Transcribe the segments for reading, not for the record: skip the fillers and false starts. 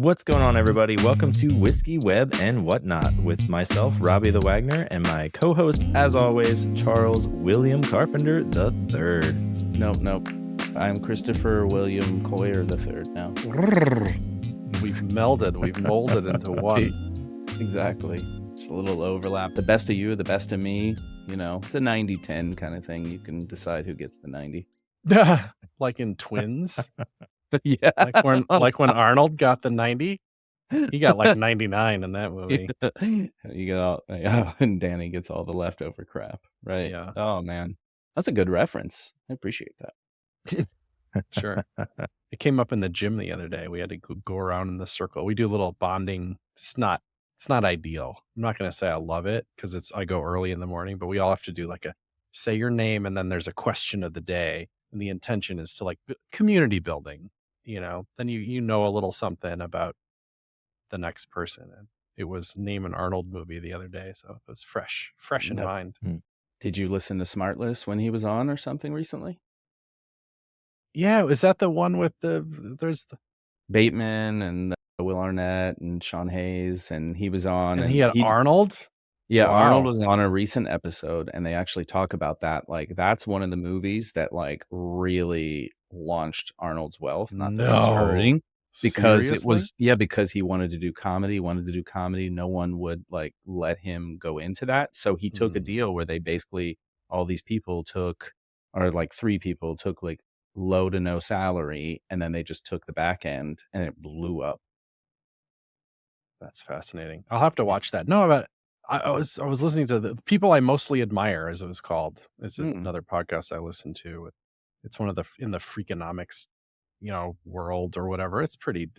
What's going on, everybody? Welcome to Whiskey, Web, and Whatnot with myself, Robbie the Wagner, and my co-host, as always, Charles William Carpenter III. Nope. I'm Christopher William Coyier III now. We've melded, we've molded into one. Exactly. Just a little overlap. The best of you, the best of me. You know, it's a 90-10 kind of thing. You can decide who gets the 90. Like in Twins? Yeah. Like when Arnold got the 90? He got like 99 in that movie. You go, and Danny gets all the leftover crap, right? Yeah. Oh, man. That's a good reference. I appreciate that. Sure. It came up in the gym the other day. We had to go around in the circle. We do a little bonding. It's not ideal. I'm not going to say I love it because I go early in the morning, but we all have to do like say your name and then there's a question of the day. And the intention is to like community building, then you know a little something about the next person. And it was name an Arnold movie the other day. So it was fresh in mind. Did you listen to Smartless when he was on or something recently? Yeah. Was that the one with there's the Bateman and Will Arnett and Sean Hayes, and he was on. And he had Arnold? Yeah, Wow. Arnold was on a recent episode, and they actually talk about that. Like, that's one of the movies that like really launched Arnold's wealth. Not that it's hurting, because Seriously? because he wanted to do comedy. No one would like let him go into that, so he took a deal where they basically all these people took, or like 3 people took like low to no salary, and then they just took the back end, and it blew up. That's fascinating. I'll have to watch that. No, but I was listening to the People I Mostly Admire, as it was called. It's another podcast I listen to. It's one of in the Freakonomics, world or whatever. It's pretty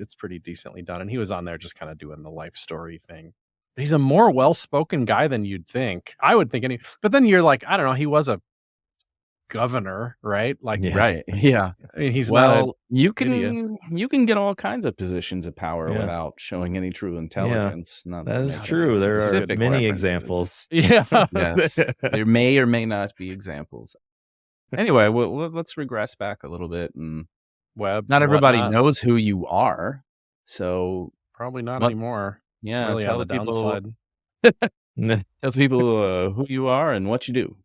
decently done. And he was on there just kind of doing the life story thing. But he's a more well-spoken guy than you'd think. I would think but then you're like, I don't know, he was a governor, right? Like, right. Yeah. I mean, he's you can get all kinds of positions of power without showing any true intelligence. Yeah, that is true. There are many examples. Yeah. Yes. There may or may not be examples. Anyway, let's regress back a little bit. And not everybody knows who you are, so probably not anymore. Yeah, really tell on the the people. downside. Tell the people who you are and what you do.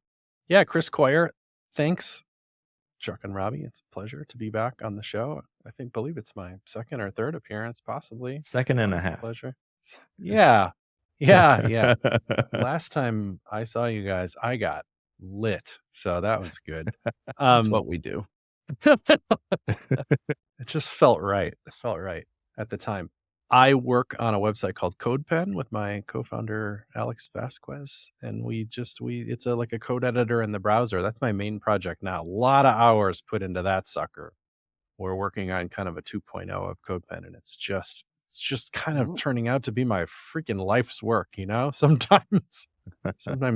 Yeah, Chris Coyier. Thanks, Chuck and Robbie. It's a pleasure to be back on the show. Believe it's my second or third appearance, possibly. Second and a half. Pleasure. Yeah. Last time I saw you guys, I got lit, so that was good. That's what we do. It just felt right. It felt right at the time. I work on a website called CodePen with my co-founder Alex Vasquez, and it's like a code editor in the browser. That's my main project now. A lot of hours put into that sucker. We're working on kind of a 2.0 of CodePen, and it's just kind of turning out to be my freaking life's work. Sometimes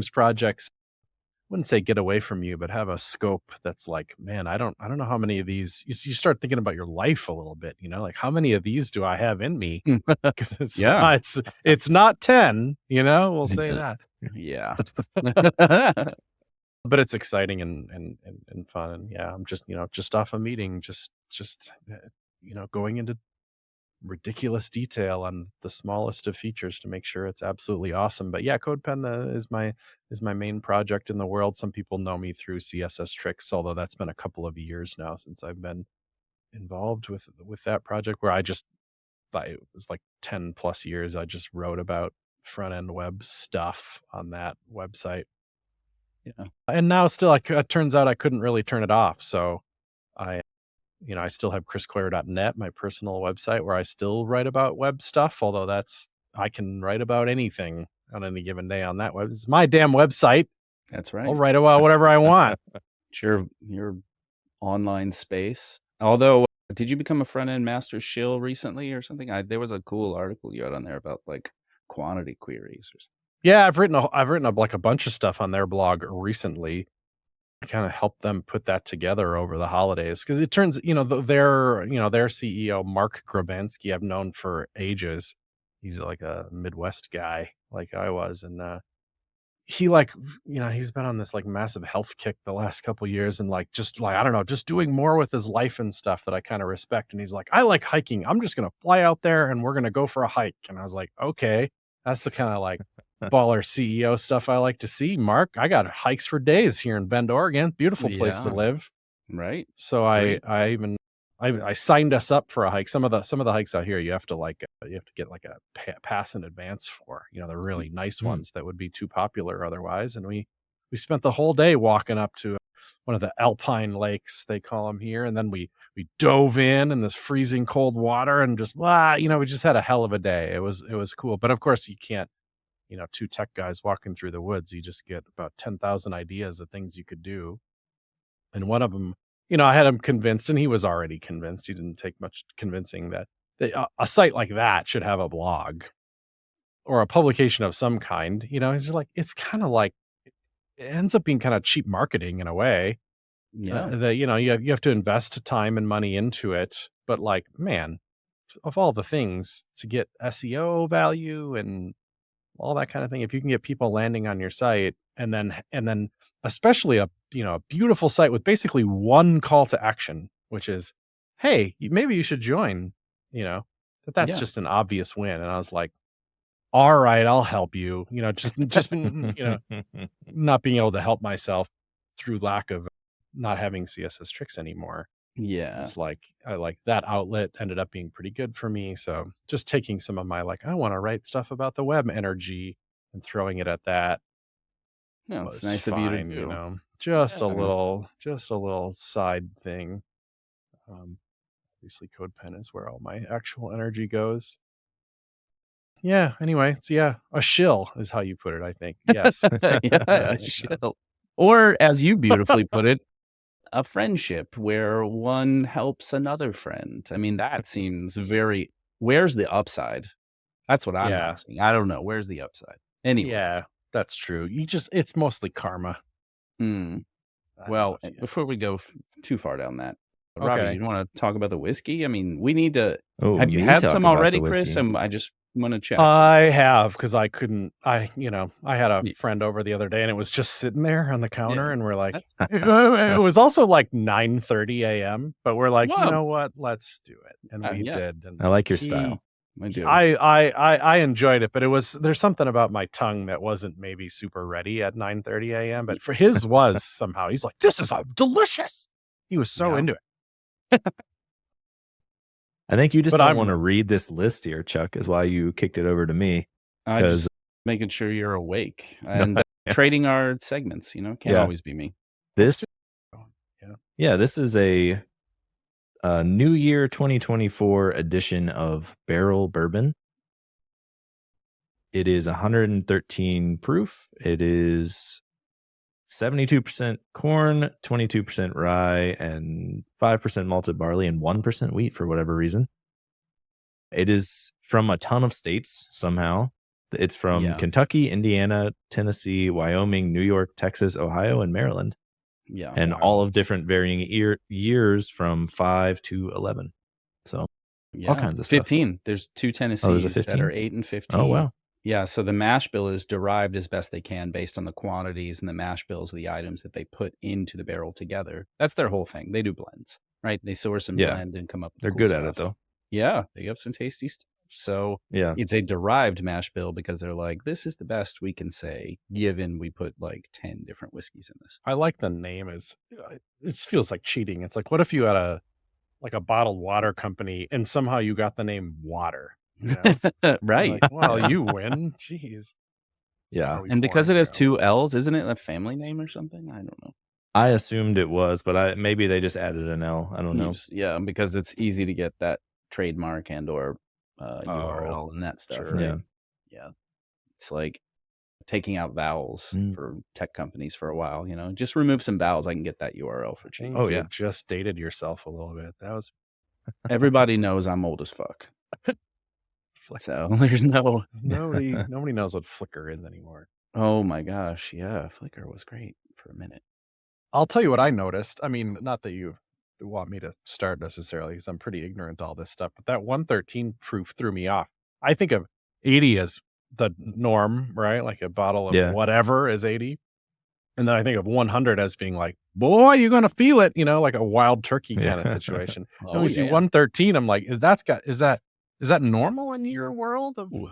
projects, I wouldn't say get away from you, but have a scope that's like, man, I don't know how many of these. You start thinking about your life a little bit, like how many of these do I have in me? Because it's not 10, we'll say that. Yeah. But it's exciting and fun. And yeah, I'm just off a meeting, just going into ridiculous detail on the smallest of features to make sure it's absolutely awesome. But yeah, CodePen is my main project in the world. Some people know me through CSS Tricks, although that's been a couple of years now since I've been involved with that project, where it was like 10 plus years. I just wrote about front end web stuff on that website. Yeah. And now still, it turns out I couldn't really turn it off. So I still have chriscoyier.net, my personal website, where I still write about web stuff, although I can write about anything on any given day on that web. It's my damn website. That's right. I'll write about whatever I want. Your online space. Although, did you become a front-end master shill recently or something? There was a cool article you had on there about like quantity queries or something. Yeah, I've written like a bunch of stuff on their blog recently. I kind of helped them put that together over the holidays, because it turns, their CEO, Mark Grabansky, I've known for ages. He's like a Midwest guy like I was. And he like, he's been on this like massive health kick the last couple years, and like just like I don't know, just doing more with his life and stuff that I kind of respect. And he's like, I like hiking. I'm just gonna fly out there and we're gonna go for a hike. And I was like, okay, that's the kind of like baller CEO stuff I like to see. Mark, I got hikes for days here in Bend, Oregon. Beautiful place to Yeah. live. Right. So I signed us up for a hike. Some of the hikes out here you have to get like a pass in advance for. They're really nice ones that would be too popular otherwise. And we spent the whole day walking up to one of the alpine lakes, they call them here, and then we dove in this freezing cold water and just we just had a hell of a day. It was cool, but of course you can't. Two tech guys walking through the woods, you just get about 10,000 ideas of things you could do. And one of them, I had him convinced, and he was already convinced. He didn't take much convincing that a site like that should have a blog or a publication of some kind. He's like, it's kind of like, it ends up being kind of cheap marketing in a way. Yeah. That, you have to invest time and money into it. But like, man, of all the things to get SEO value and all that kind of thing, if you can get people landing on your site and then especially a beautiful site with basically one call to action, which is, hey, maybe you should join, that's just an obvious win. And I was like, all right, I'll help you, just not being able to help myself through lack of not having CSS tricks anymore. Yeah. It's like, I like that outlet ended up being pretty good for me. So just taking some of my, like, I want to write stuff about the web energy and throwing it at that. No, it's was nice of you to fine, do. just Yeah. a little side thing. Obviously CodePen is where all my actual energy goes. Yeah. Anyway, so a shill is how you put it, I think. Yes. Yeah, shill. Or as you beautifully put it, a friendship where one helps another friend. I mean, that seems very. Where's the upside? That's what I'm not seeing. I don't know. Where's the upside? Anyway. Yeah, that's true. It's mostly karma. Well, before we go too far down that, Robbie, you want to talk about the whiskey? I mean, we need to. Have you had some already, Chris? And I just want to check. I have, because I couldn't. I had a friend over the other day, and it was just sitting there on the counter, and we're like, it was also like 9:30 a.m. But we're like, you know what? Let's do it, and we did. And I like your style. I enjoyed it, but there's something about my tongue that wasn't maybe super ready at 9:30 a.m. But for his was somehow. He's like, this is delicious. He was so into it. I think you just don't want to read this list here, Chuck, is why you kicked it over to me. I'm just making sure you're awake and trading our segments, can't always be me. This is a New Year 2024 edition of Barrel Bourbon. It is 113 proof. It is 72% corn, 22% rye, and 5% malted barley, and 1% wheat for whatever reason. It is from a ton of states somehow. It's from Kentucky, Indiana, Tennessee, Wyoming, New York, Texas, Ohio, and Maryland. Yeah. And all of different varying years from 5 to 11. So all kinds of 15. stuff. There's 2 Tennessees that are 8 and 15. Oh, wow. Yeah, so the mash bill is derived as best they can based on the quantities and the mash bills of the items that they put into the barrel together. That's their whole thing. They do blends, right? They source and blend and come up with They're cool good stuff. at it, though. Yeah, they have some tasty stuff. So it's a derived mash bill because they're like, this is the best we can say, given we put like 10 different whiskeys in this. I like the name. It feels like cheating. It's like, what if you had a bottled water company and somehow you got the name Water? Right. Like, well, you win. Jeez. Yeah. And because it has 2 L's, isn't it a family name or something? I don't know. I assumed it was, but maybe they just added an L. I don't know. Because it's easy to get that trademark and or URL and that stuff. Sure. Right? Yeah. It's like taking out vowels for tech companies for a while. Just remove some vowels. I can get that URL for cheap. Oh, yeah. Just dated yourself a little bit. That was. Everybody knows I'm old as fuck. So there's nobody knows what Flickr is anymore. Oh my gosh. Yeah. Flickr was great for a minute. I'll tell you what I noticed. I mean, not that you want me to start necessarily, because I'm pretty ignorant to all this stuff, but that 113 proof threw me off. I think of 80 as the norm, right? Like a bottle of Yeah. whatever is 80. And then I think of 100 as being like, boy, you're gonna feel it, like a wild turkey kind of Yeah. situation. Oh, And we see yeah. 113. I'm like, is that normal in your world of Ooh.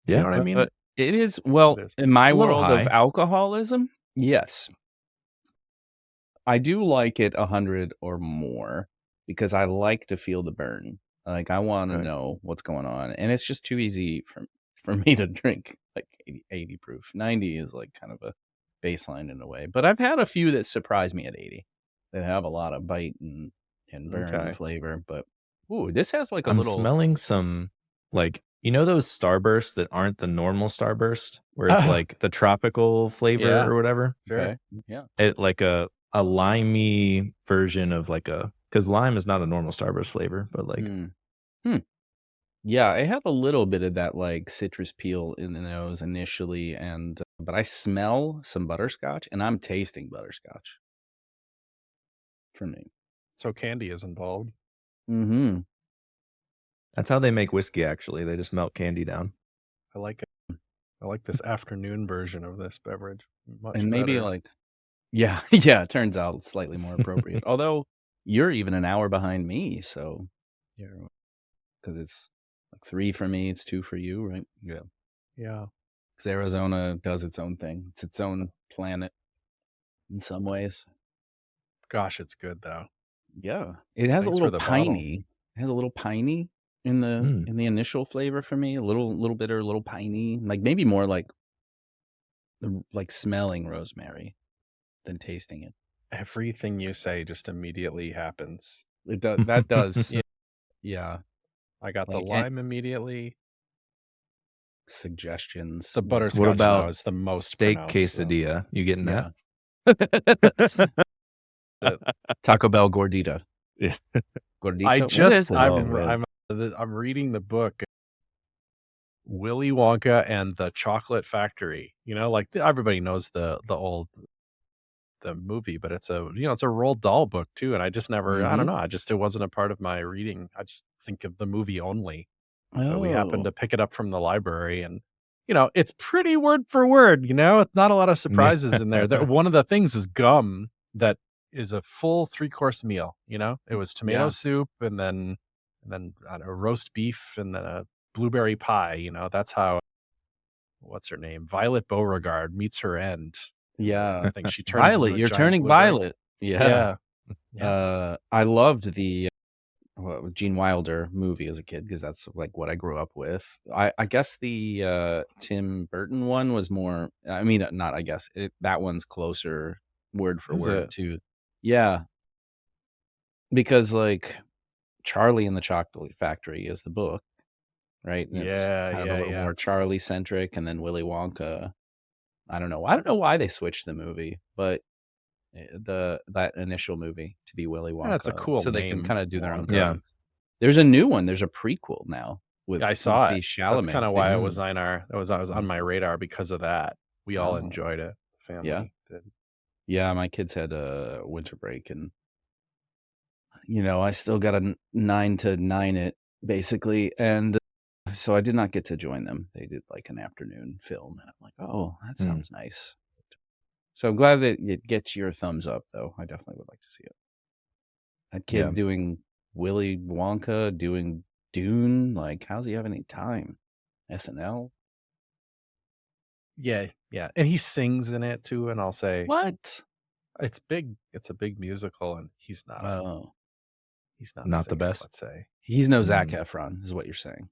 you know what I mean? It is, well, It is. in my It's a little world of high. alcoholism, yes. I do like it 100 or more because I like to feel the burn. Like I want to Right. know what's going on, and it's just too easy for me to drink like 80 proof. 90 is like kind of a baseline in a way, but I've had a few that surprise me at 80 that have a lot of bite and burn and Okay. flavor. But ooh, this has like a I'm little. smelling some, like, those Starbursts that aren't the normal Starburst, where it's like the tropical flavor Yeah. or whatever. Sure. Okay, yeah. It like a limey version of like because lime is not a normal Starburst flavor, but like Yeah, I had a little bit of that like citrus peel in the nose initially, and but I smell some butterscotch, and I'm tasting butterscotch for me. So candy is involved. Mm-hmm. that's how they make whiskey. Actually, they just melt candy down. I like it. I like this afternoon version of this beverage. Much And maybe better. like, yeah, yeah. It turns out it's slightly more appropriate. Although you're even an hour behind me, so yeah, because it's like 3 for me, it's 2 for you, right? Yeah, Yeah. because Arizona does its own thing. It's its own planet in some ways. Gosh, it's good though. Yeah, it has Thanks a for little the bottle. piney. It has a little piney in the initial flavor for me. A little bitter, a little piney, like maybe more like smelling rosemary than tasting it. Everything you say just immediately happens. It does. That does. Yeah. I got the Like, lime immediately. suggestions. The yeah. butterscotch What about though is the most steak pronounced, though. quesadilla? You getting Yeah. that? Taco Bell gordita. Yeah. Gordita. I What just is it? I'm reading the book Willy Wonka and the Chocolate Factory. Like everybody knows the movie, but it's a Roald Dahl book too. And I just never, I don't know. It wasn't a part of my reading. I just think of the movie only. So we happened to pick it up from the library, and it's pretty word for word. It's not a lot of surprises in there. One of the things is gum that is a full 3-course meal. It was tomato soup, and then I don't know, roast beef, and then a blueberry pie. That's how, what's her name, Violet Beauregard meets her end. Yeah. I think she turns Violet. into a You're giant turning blueberry. violet. Yeah. Yeah. I loved the Gene Wilder movie as a kid because that's like what I grew up with. I guess the Tim Burton one was more. I mean, not. I guess that one's closer word for word to. Yeah. Because like Charlie and the Chocolate Factory is the book, right? And it's kind of a little more Charlie centric, and then Willy Wonka. I don't know why they switched the movie, but that initial movie to be Willy Wonka. That's a cool so they name, can kind of do their own Wonka. Yeah. things. There's a new one. There's a prequel now with I saw the it. Chalamet. That's kind of why it was on on my radar because of that. We all Oh. enjoyed it. Family did. Yeah, my kids had a winter break, and I still got a 9 to 9 it basically, and so I did not get to join them. They did like an afternoon film, and I'm like, oh, that sounds nice. So I'm glad that it gets your thumbs up, though. I definitely would like to see it. A kid doing Willy Wonka, doing Dune. Like, how's he have any time? SNL? Yeah. And he sings in it too, and I'll say, What? it's big. It's a big musical, and he's not. He's not Not a singer, the best. let's say. He's no Zac Efron, is what you're saying.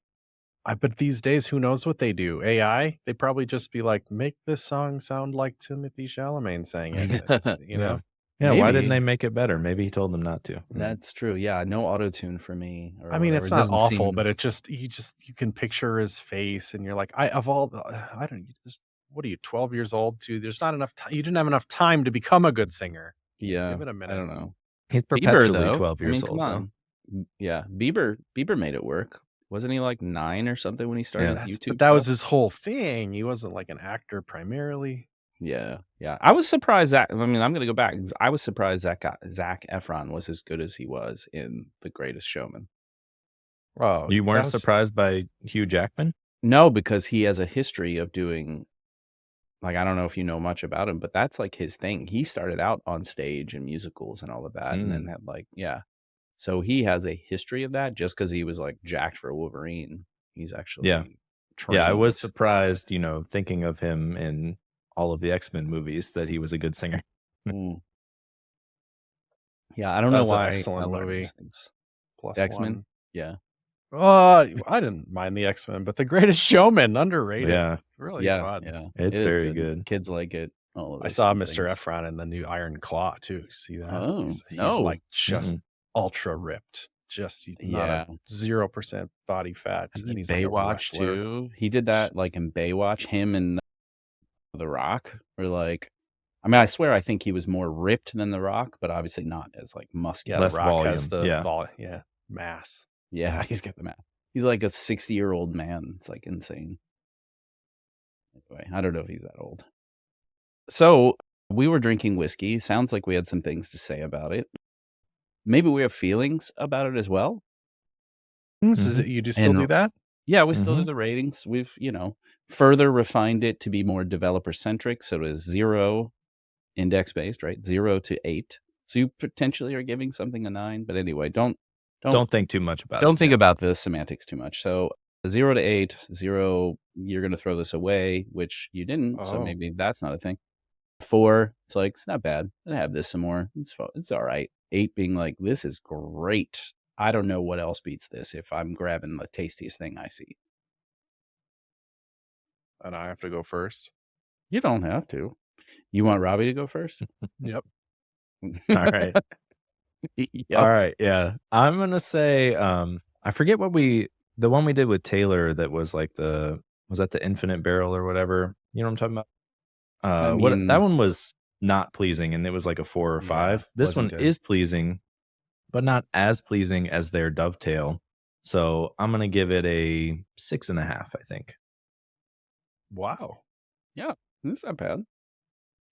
But these days, who knows what they do? AI? They probably just be like, make this song sound like Timothée Chalamet sang it. Yeah, Maybe. why didn't they make it better? Maybe he told them not to. That's true. Yeah, no auto-tune for me. I mean, it's not awful, but you can picture his face, and you're like, what are you, 12 years old too? There's not enough time. You didn't have enough time to become a good singer. Yeah, Give it a minute. I don't know. He's Bieber, perpetually though. 12 years come old. on. Yeah, Bieber made it work. Wasn't he like 9 or something when he started his YouTube? But that was his whole thing. He wasn't like an actor primarily. Yeah. I was surprised that. I mean, I'm gonna go back. I was surprised that Zac Efron was as good as he was in The Greatest Showman. Oh, You weren't surprised by Hugh Jackman? No, because he has a history of doing, like, I don't know if you know much about him, but that's like his thing. He started out on stage and musicals and all of that, and then had like, yeah. So he has a history of that just because he was like jacked for Wolverine. He's actually trained. Yeah, I was surprised, thinking of him in all of the X-Men movies that he was a good singer. Mm. Yeah, I don't That know was an why I excellent learned movie. these things. Plus X-Men? one. Yeah. I didn't mind the X-Men, but The Greatest Showman, underrated. Yeah. It's really Yeah, fun. yeah. It's It is very good. Kids like it. All of I those saw fun Mr. things. Efron in the new Iron Claw too. See that? Oh, he's no. like just ultra ripped. Just he's not a 0% body fat. I And mean, he's like a Baywatch wrestler. too. He did that like in Baywatch. Him and The Rock were like, I mean, I swear I think he was more ripped than The Rock, but obviously not as like muscular. Yeah, Less The Rock has volume, the mass. Yeah, he's got the math. He's like a 60-year-old man. It's like insane. Anyway, I don't know if he's that old. So we were drinking whiskey. Sounds like we had some things to say about it. Maybe we have feelings about it as well. You do still do that? Yeah, we still do the ratings. We've, further refined it to be more developer centric. So it is 0 index based, right? 0 to 8. So you potentially are giving something a 9. But anyway, don't think too much about it. Don't think about the semantics too much. So 0 to 8, 0, you're going to throw this away, which you didn't. So maybe that's not a thing. 4, it's like, it's not bad. I'll have this some more. It's all right. 8 being like, this is great. I don't know what else beats this if I'm grabbing the tastiest thing I see. And I have to go first? You don't have to. You want Robbie to go first? Yep. All right. Yep. All right. Yeah. I'm going to say, I forget the one we did with Taylor that was like was that the infinite barrel or whatever? You know what I'm talking about? That one was not pleasing and it was like a 4 or 5. This one is pleasing, but not as pleasing as their dovetail. So I'm going to give it a 6.5, I think. Wow. Yeah. That's not bad.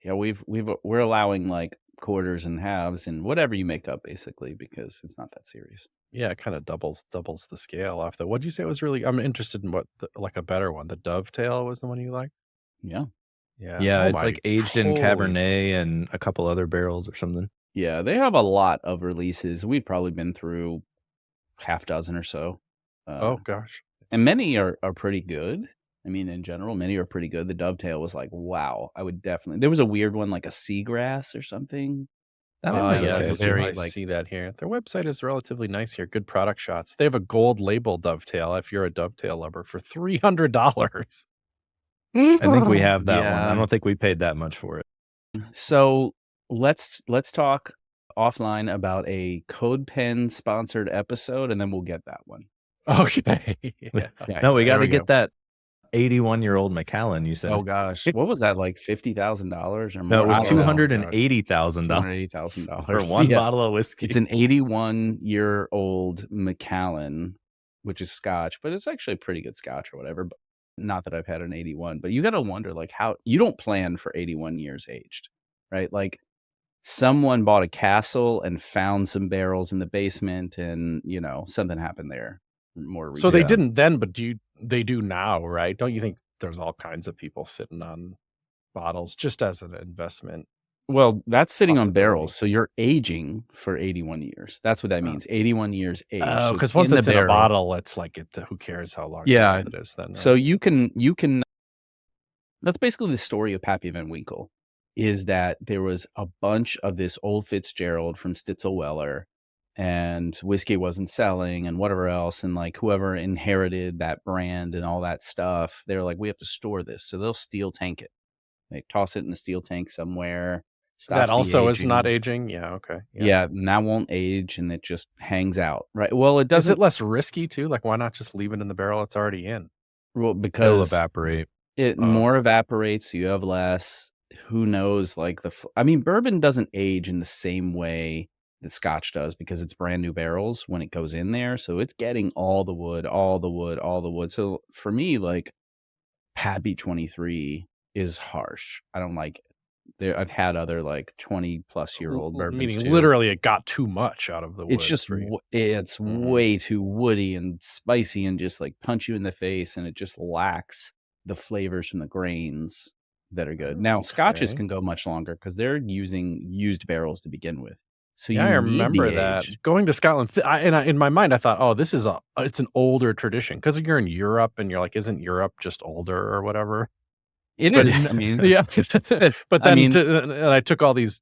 Yeah. We're allowing like quarters and halves and whatever you make up basically because it's not that serious. Yeah, it kind of doubles the scale off. What'd you say was really? I'm interested in what like a better one. The dovetail was the one you liked. Yeah. Yeah, it's like aged in Cabernet and a couple other barrels or something. Yeah, they have a lot of releases. We've probably been through half dozen or so. Oh gosh. And many are pretty good. I mean, in general, many are pretty good. The dovetail was like, wow, I would definitely. There was a weird one, like a seagrass or something. That one was okay. I see that here. Their website is relatively nice here. Good product shots. They have a gold label dovetail. If you're a dovetail lover, for $300. I think we have that one. I don't think we paid that much for it. So let's talk offline about a CodePen sponsored episode, and then we'll get that one. Okay. Yeah. No, we got to get that 81-year-old Macallan, you said. Oh gosh, what was that, like $50,000 or more? No, it was $280,000. $280,000 for one bottle of whiskey. It's an 81-year-old Macallan, which is Scotch, but it's actually a pretty good Scotch or whatever. But not that I've had an 81, but you got to wonder like how you don't plan for 81 years aged, right? Like someone bought a castle and found some barrels in the basement, and something happened there. More recently. So they didn't then, but they do now, right? Don't you think there's all kinds of people sitting on bottles just as an investment? Well, that's sitting on barrels, so you're aging for 81 years. That's what that means. 81 years age. Oh, because once it's in a bottle, it's like who cares how long it is then? Right? So you can. That's basically the story of Pappy Van Winkle. Is that there was a bunch of this old Fitzgerald from Stitzel-Weller, and whiskey wasn't selling and whatever else. And like whoever inherited that brand and all that stuff, they're like, we have to store this. So they'll steel tank it. They toss it in a steel tank somewhere. That also is not aging. Yeah. Okay. Yeah. And that won't age and it just hangs out. Right. Well, it doesn't. Is it less risky too? Like why not just leave it in the barrel it's already in? Well, because it'll evaporate. It more evaporates. So you have less. Who knows? Like bourbon doesn't age in the same way that Scotch does because it's brand new barrels when it goes in there. So it's getting all the wood. So for me, like Pappy 23 is harsh. I don't like it. I've had other like 20-plus-year-old bourbons Meaning too. literally it got too much out of the wood. It's just it's way too woody and spicy and just like punch you in the face, and it just lacks the flavors from the grains that are good. Now scotches can go much longer because they're using used barrels to begin with. So yeah, I remember that going to Scotland. In my mind, I thought, oh, this is it's an older tradition because you're in Europe and you're like, isn't Europe just older or whatever? It is. I mean, yeah. But then and I took all these,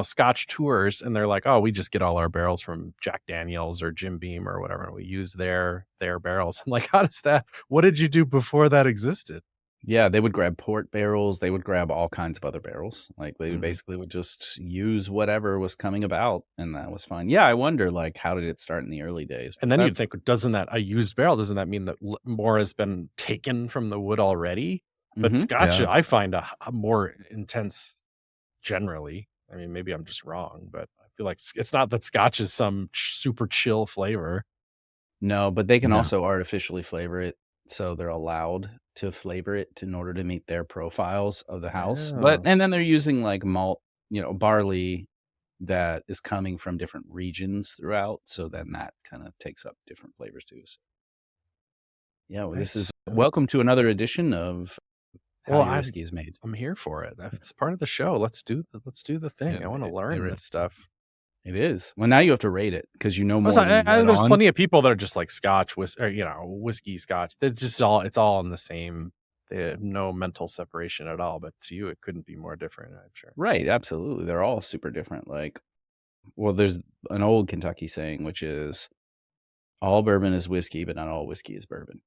Scotch tours, and they're like, oh, we just get all our barrels from Jack Daniels or Jim Beam or whatever, and we use their barrels. I'm like, how does that? What did you do before that existed? Yeah, they would grab port barrels. They would grab all kinds of other barrels. Like they basically would just use whatever was coming about, and that was fine. Yeah, I wonder, like, how did it start in the early days? And then you'd think, doesn't that mean that more has been taken from the wood already? But Scotch, I find a more intense generally. I mean, maybe I'm just wrong, but I feel like it's not that Scotch is some super chill flavor. No, but they can also artificially flavor it. So they're allowed to flavor it in order to meet their profiles of the house. And then they're using like malt, barley that is coming from different regions throughout. So then that kind of takes up different flavors too. So, yeah, well, this is welcome to another edition of How Your Whiskey is Made. I'm here for it. It's part of the show. Let's do the thing. Yeah, I want to learn this stuff. It is. Well, now you have to rate it because you know more. There's plenty of people that are just like Scotch, whiskey, Scotch. It's all in the same. They have no mental separation at all. But to you, it couldn't be more different, I'm sure. Right. Absolutely. They're all super different. Like, well, there's an old Kentucky saying, which is all bourbon is whiskey, but not all whiskey is bourbon.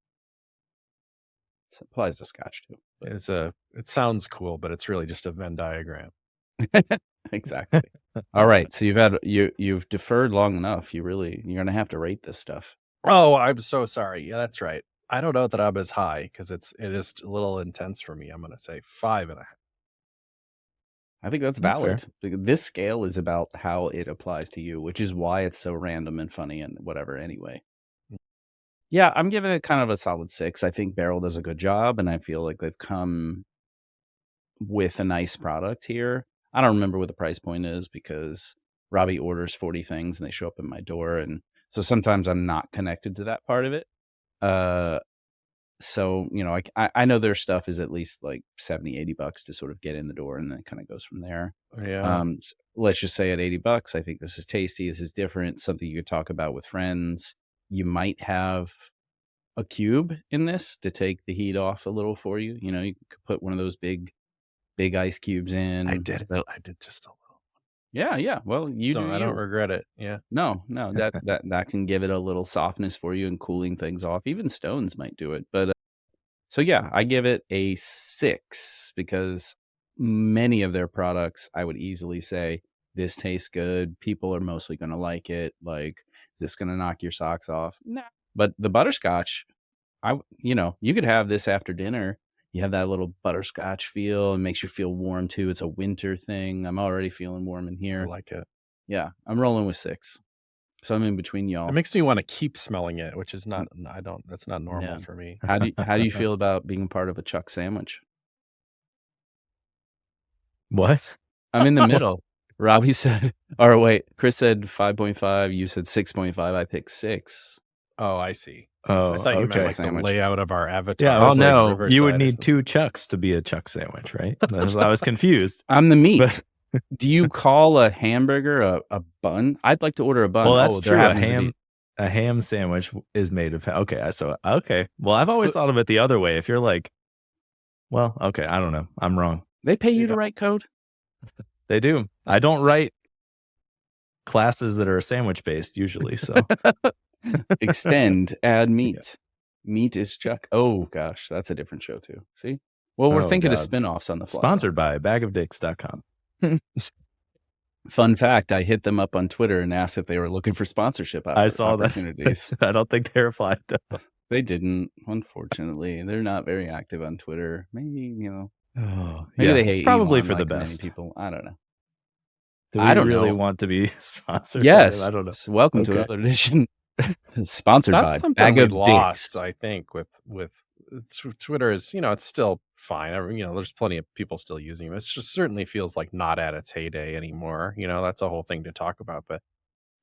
This applies to Scotch too. It sounds cool, but it's really just a Venn diagram. Exactly. All right. So you've deferred long enough. You're gonna have to rate this stuff. Oh, I'm so sorry. Yeah, that's right. I don't know that I'm as high because it is a little intense for me. I'm gonna say 5.5. I think that's valid. This scale is about how it applies to you, which is why it's so random and funny and whatever. Anyway. Yeah, I'm giving it kind of a solid 6. I think Barrel does a good job, and I feel like they've come with a nice product here. I don't remember what the price point is because Robbie orders 40 things and they show up at my door. And so sometimes I'm not connected to that part of it. So, I know their stuff is at least like $70-$80 to sort of get in the door, and then it kind of goes from there. Yeah. Let's just say at $80, I think this is tasty. This is different. Something you could talk about with friends. You might have a cube in this to take the heat off a little for you. You could put one of those big ice cubes in. I did just a little. Yeah. Well, I don't regret it. Yeah. No, that can give it a little softness for you and cooling things off. Even stones might do it. But so yeah, I give it a 6 because many of their products, I would easily say, this tastes good. People are mostly going to like it. Like, is this going to knock your socks off? Nah. But the butterscotch, you could have this after dinner. You have that little butterscotch feel. It makes you feel warm too. It's a winter thing. I'm already feeling warm in here. I like it. Yeah, I'm rolling with 6. So I'm in between y'all. It makes me want to keep smelling it, which is not. That's not normal for me. How do you feel about being part of a Chuck sandwich? What? I'm in the middle. Robbie said, or wait, Chris said 5.5. You said 6.5. I picked 6. Oh, I see. Oh, I thought you meant like sandwich. the layout of our avatar. Yeah, no, you would need 2 Chucks to be a Chuck sandwich, right? I was confused. I'm the meat. Do you call a hamburger a bun? I'd like to order a bun. Well, that's true. A ham sandwich is made of okay. Well, I've always thought of it the other way. If you're like, well, okay, I don't know. I'm wrong. They pay you to write code? They do. I don't write classes that are sandwich based usually. So extend, add meat. Yeah. Meat is Chuck. Oh gosh, that's a different show too. See? Well, we're thinking of spinoffs on the fly. Sponsored by bagofdicks.com. Fun fact, I hit them up on Twitter and asked if they were looking for sponsorship I saw opportunities. I don't think they replied though. They didn't, unfortunately. They're not very active on Twitter. Maybe, maybe they hate probably Elon for the like best people. I don't know. I don't really want to be sponsored. Yes. I don't know. Welcome to another edition. Sponsored That's by Bag of lost, Dicks. I think, with Twitter is, it's still fine. There's plenty of people still using them. It just certainly feels like not at its heyday anymore. That's a whole thing to talk about. But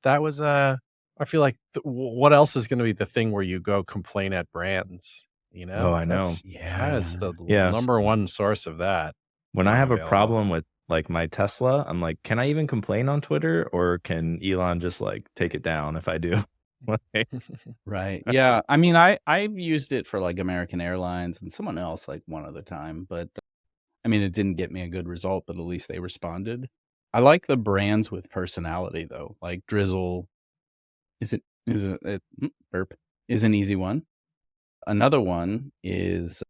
that was I feel like what else is going to be the thing where you go complain at brands? Oh, I know. That is the Yeah. number one source of that. When I being have a available. problem with like my Tesla, I'm like, can I even complain on Twitter, or can Elon just like take it down if I do? Like, Right. Yeah. I mean, I've used it for like American Airlines and someone else like one other time, but I mean, it didn't get me a good result, but at least they responded. I like the brands with personality though, like Drizzle. Burp is an easy one. Another one is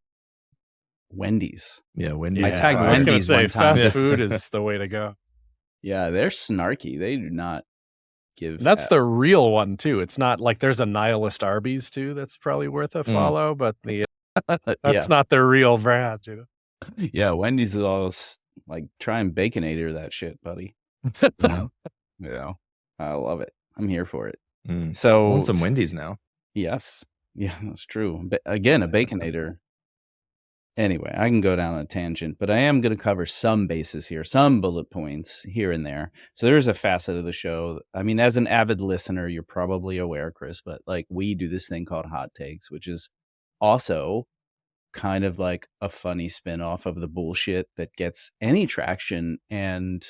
Wendy's. yeah, Wendy's. I Yeah, tagged I was gonna Wendy's say one time. fast food is the way to go. Yeah, they're snarky. They do not give. That's the F's. real one too. It's not like there's a nihilist Arby's too. That's probably worth a follow, but that's not their real brand. Yeah, Wendy's is all like try and baconator that shit, buddy. Yeah, I love it. I'm here for it. I So want some Wendy's now. yes, yeah, that's true. Again, a baconator. Anyway, I can go down a tangent, but I am going to cover some bases here, some bullet points here and there. So there's a facet of the show. I mean, as an avid listener, you're probably aware, Chris, but like we do this thing called Hot Takes, which is also kind of like a funny spin-off of the bullshit that gets any traction and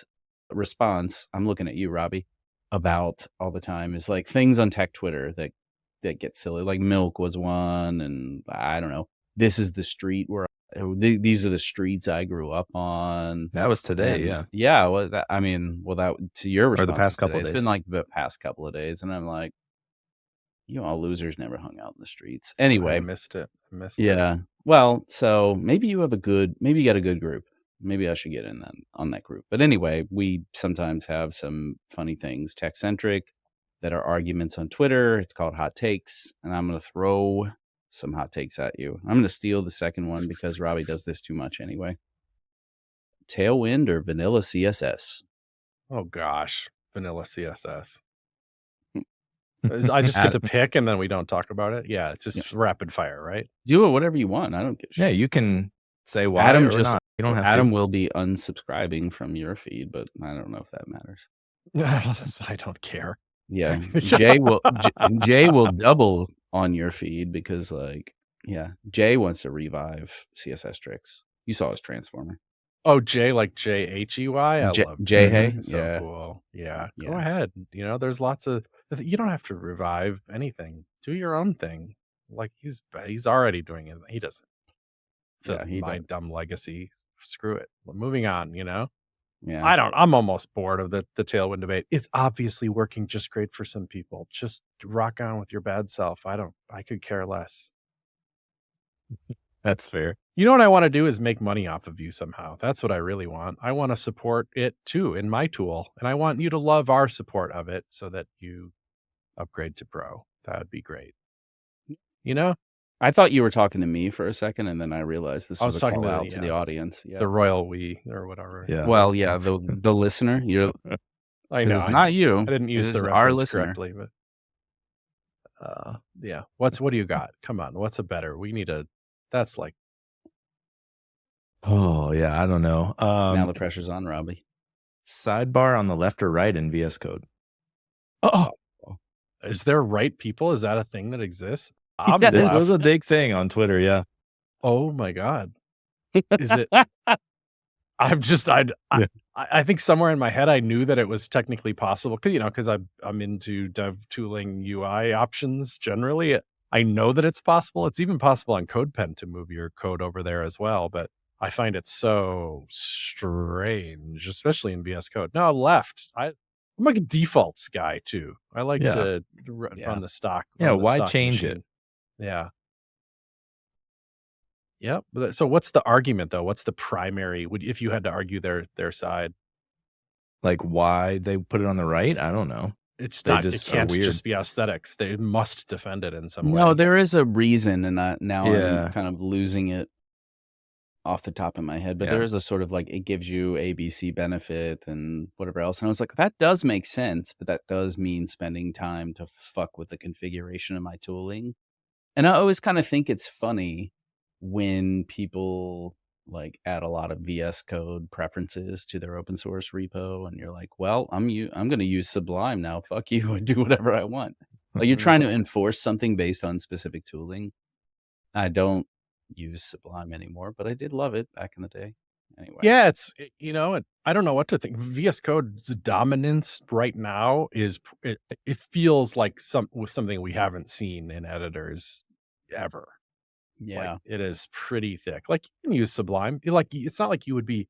response. I'm looking at you, Robbie, about all the time is like things on tech Twitter that get silly. Like Milk was one, and I don't know. This is the street where these are the streets I grew up on. That was today, And yeah. Well, that to your response, Or the past couple of it's days. been like the past couple of days, and I'm like, you all losers never hung out in the streets. Anyway, I missed it. yeah. Well, so maybe you got a good group. Maybe I should get in on that group. But anyway, we sometimes have some funny things, tech centric, that are arguments on Twitter. It's called Hot Takes, and I'm going to throw some hot takes at you. I'm going to steal the second one because Robbie does this too much anyway. Tailwind or vanilla CSS? Oh gosh, vanilla CSS. I just get to pick and then we don't talk about it. Yeah, it's just rapid fire, right? Do it whatever you want. I don't give a shit. Yeah, you can say why Adam or just not. You don't have Adam to. will be unsubscribing from your feed, but I don't know if that matters. I don't care. Yeah, Jay will double on your feed because, like, yeah, Jay wants to revive CSS tricks. You saw his transformer. Oh, Jay, like JHEY. I love Jay Hay. So Yeah, cool. Yeah, Yeah. go ahead. There's lots of. You don't have to revive anything. Do your own thing. Like he's already doing it. He doesn't. My dumb legacy. Screw it. We're moving on. Yeah. I'm almost bored of the Tailwind debate. It's obviously working just great for some people. Just rock on with your bad self. I could care less. That's fair. You know what I want to do is make money off of you somehow. That's what I really want. I want to support it too in my tool. And I want you to love our support of it so that you upgrade to pro. That would be great. I thought you were talking to me for a second, and then I realized this was a talking call to out to the audience. Yeah. The royal we or whatever. Yeah. Well, yeah, the listener. I know. It's not you. I didn't use It the is reference our listener. correctly, but yeah. What do you got? Come on. What's a better? That's like. Oh yeah, I don't know. Now the pressure's on Robbie. Sidebar on the left or right in VS Code. Oh, is there right people? Is that a thing that exists? This was a big thing on Twitter. Yeah. Oh my God. Is it? I think somewhere in my head I knew that it was technically possible because I'm into dev tooling UI options generally. I know that it's possible. It's even possible on CodePen to move your code over there as well. But I find it so strange, especially in VS Code. No, left. I'm like a defaults guy too. I like to run the stock. Yeah, run the why stock change machine. it? Yeah. Yep. So what's the argument though? What's the primary? If you had to argue their side? Like why they put it on the right? I don't know. It's They not. just It are can't weird. just be aesthetics. They must defend it in some way. No, there is a reason, and now Yeah. I'm kind of losing it off the top of my head. But Yeah. there is a sort of like it gives you ABC benefit and whatever else. And I was like, that does make sense, but that does mean spending time to fuck with the configuration of my tooling. And I always kind of think it's funny when people like add a lot of VS Code preferences to their open source repo, and you're like, well, I'm going to use Sublime now. Fuck you, and do whatever I want. Like you're trying to enforce something based on specific tooling. I don't use Sublime anymore, but I did love it back in the day. Anyway. Yeah, I don't know what to think. VS Code's dominance right now is it feels like something we haven't seen in editors ever. Yeah. Like, it is pretty thick. Like, you can use Sublime. It's not like you would be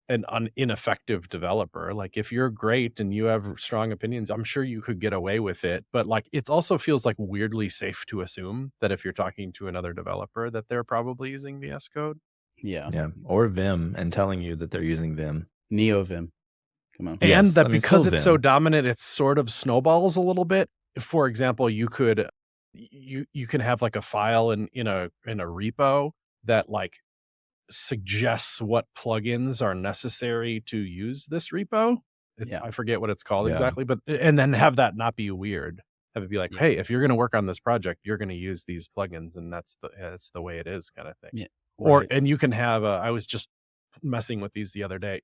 an ineffective developer. Like, if you're great and you have strong opinions, I'm sure you could get away with it. But like, it also feels like weirdly safe to assume that if you're talking to another developer, that they're probably using VS Code. Yeah. Yeah. Or Vim and telling you that they're using Vim. NeoVim. Come on. And Yes, that I mean, because still it's so Vim. dominant, it sort of snowballs a little bit. For example, you can have like a file in a repo that like suggests what plugins are necessary to use this repo. I forget what it's called exactly, but and then have that not be weird. Have it be like, hey, if you're going to work on this project, you're going to use these plugins, and that's the way it is, kind of thing. Yeah. Or and you can have I was just messing with these the other day.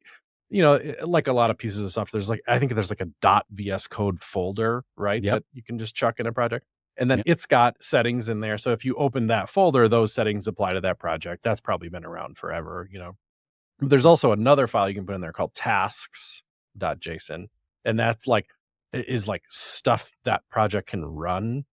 Like a lot of pieces of stuff, I think there's like a .vs code folder, right? Yep. That you can just chuck in a project. And then it's got settings in there. So if you open that folder, those settings apply to that project. That's probably been around forever, There's also another file you can put in there called tasks.json. And that's is like stuff that project can run.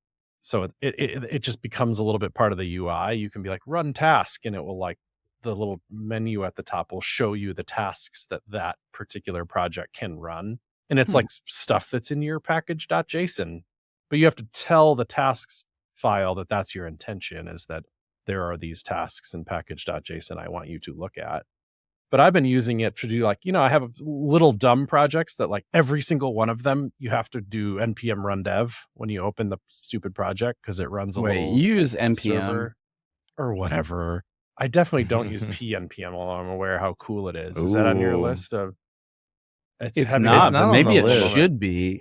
So it just becomes a little bit part of the UI. You can be like, run task, and it will like the little menu at the top will show you the tasks that particular project can run. And it's like stuff that's in your package.json. But you have to tell the tasks file that that's your intention, is that there are these tasks in package.json I want you to look at. But I've been using it to do I have little dumb projects that like every single one of them, you have to do npm run dev when you open the stupid project because it runs a little you use npm server or whatever. I definitely don't use pnpm, although I'm aware how cool it is. Is that on your list of? It's not, but maybe it should be.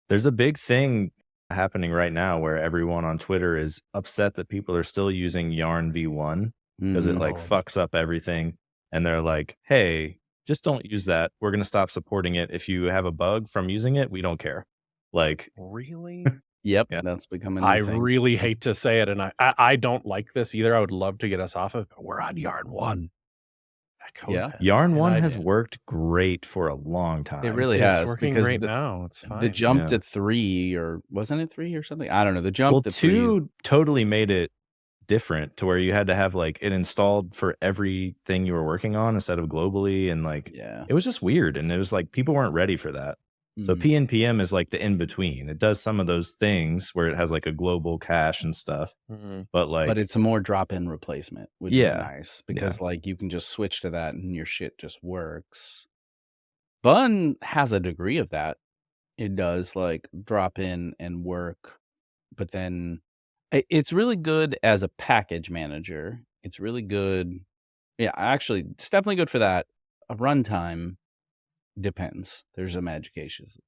There's a big thing happening right now where everyone on Twitter is upset that people are still using Yarn v1 because it like fucks up everything. And they're like, hey, just don't use that. We're going to stop supporting it. If you have a bug from using it, we don't care. Like, really? Yep. Yeah. That's becoming I really hate to say it. And I don't like this either. I would love to get us off of it, but we're on Yarn 1. Yarn 1 has worked great for a long time. It really has. It's working great now. It's fine. The jump to 3, or wasn't it 3 or something? I don't know. The jump to 2 totally made it different to where you had to have like it installed for everything you were working on instead of globally, and like it was just weird, and it was like people weren't ready for that. So PNPM is like the in between. It does some of those things where it has like a global cache and stuff, but it's a more drop-in replacement, which is nice because like you can just switch to that and your shit just works. Bun has a degree of that. It does like drop in and work, but then it's really good as a package manager. It's really good. Yeah, actually, it's definitely good for that. A runtime depends. There's some edge cases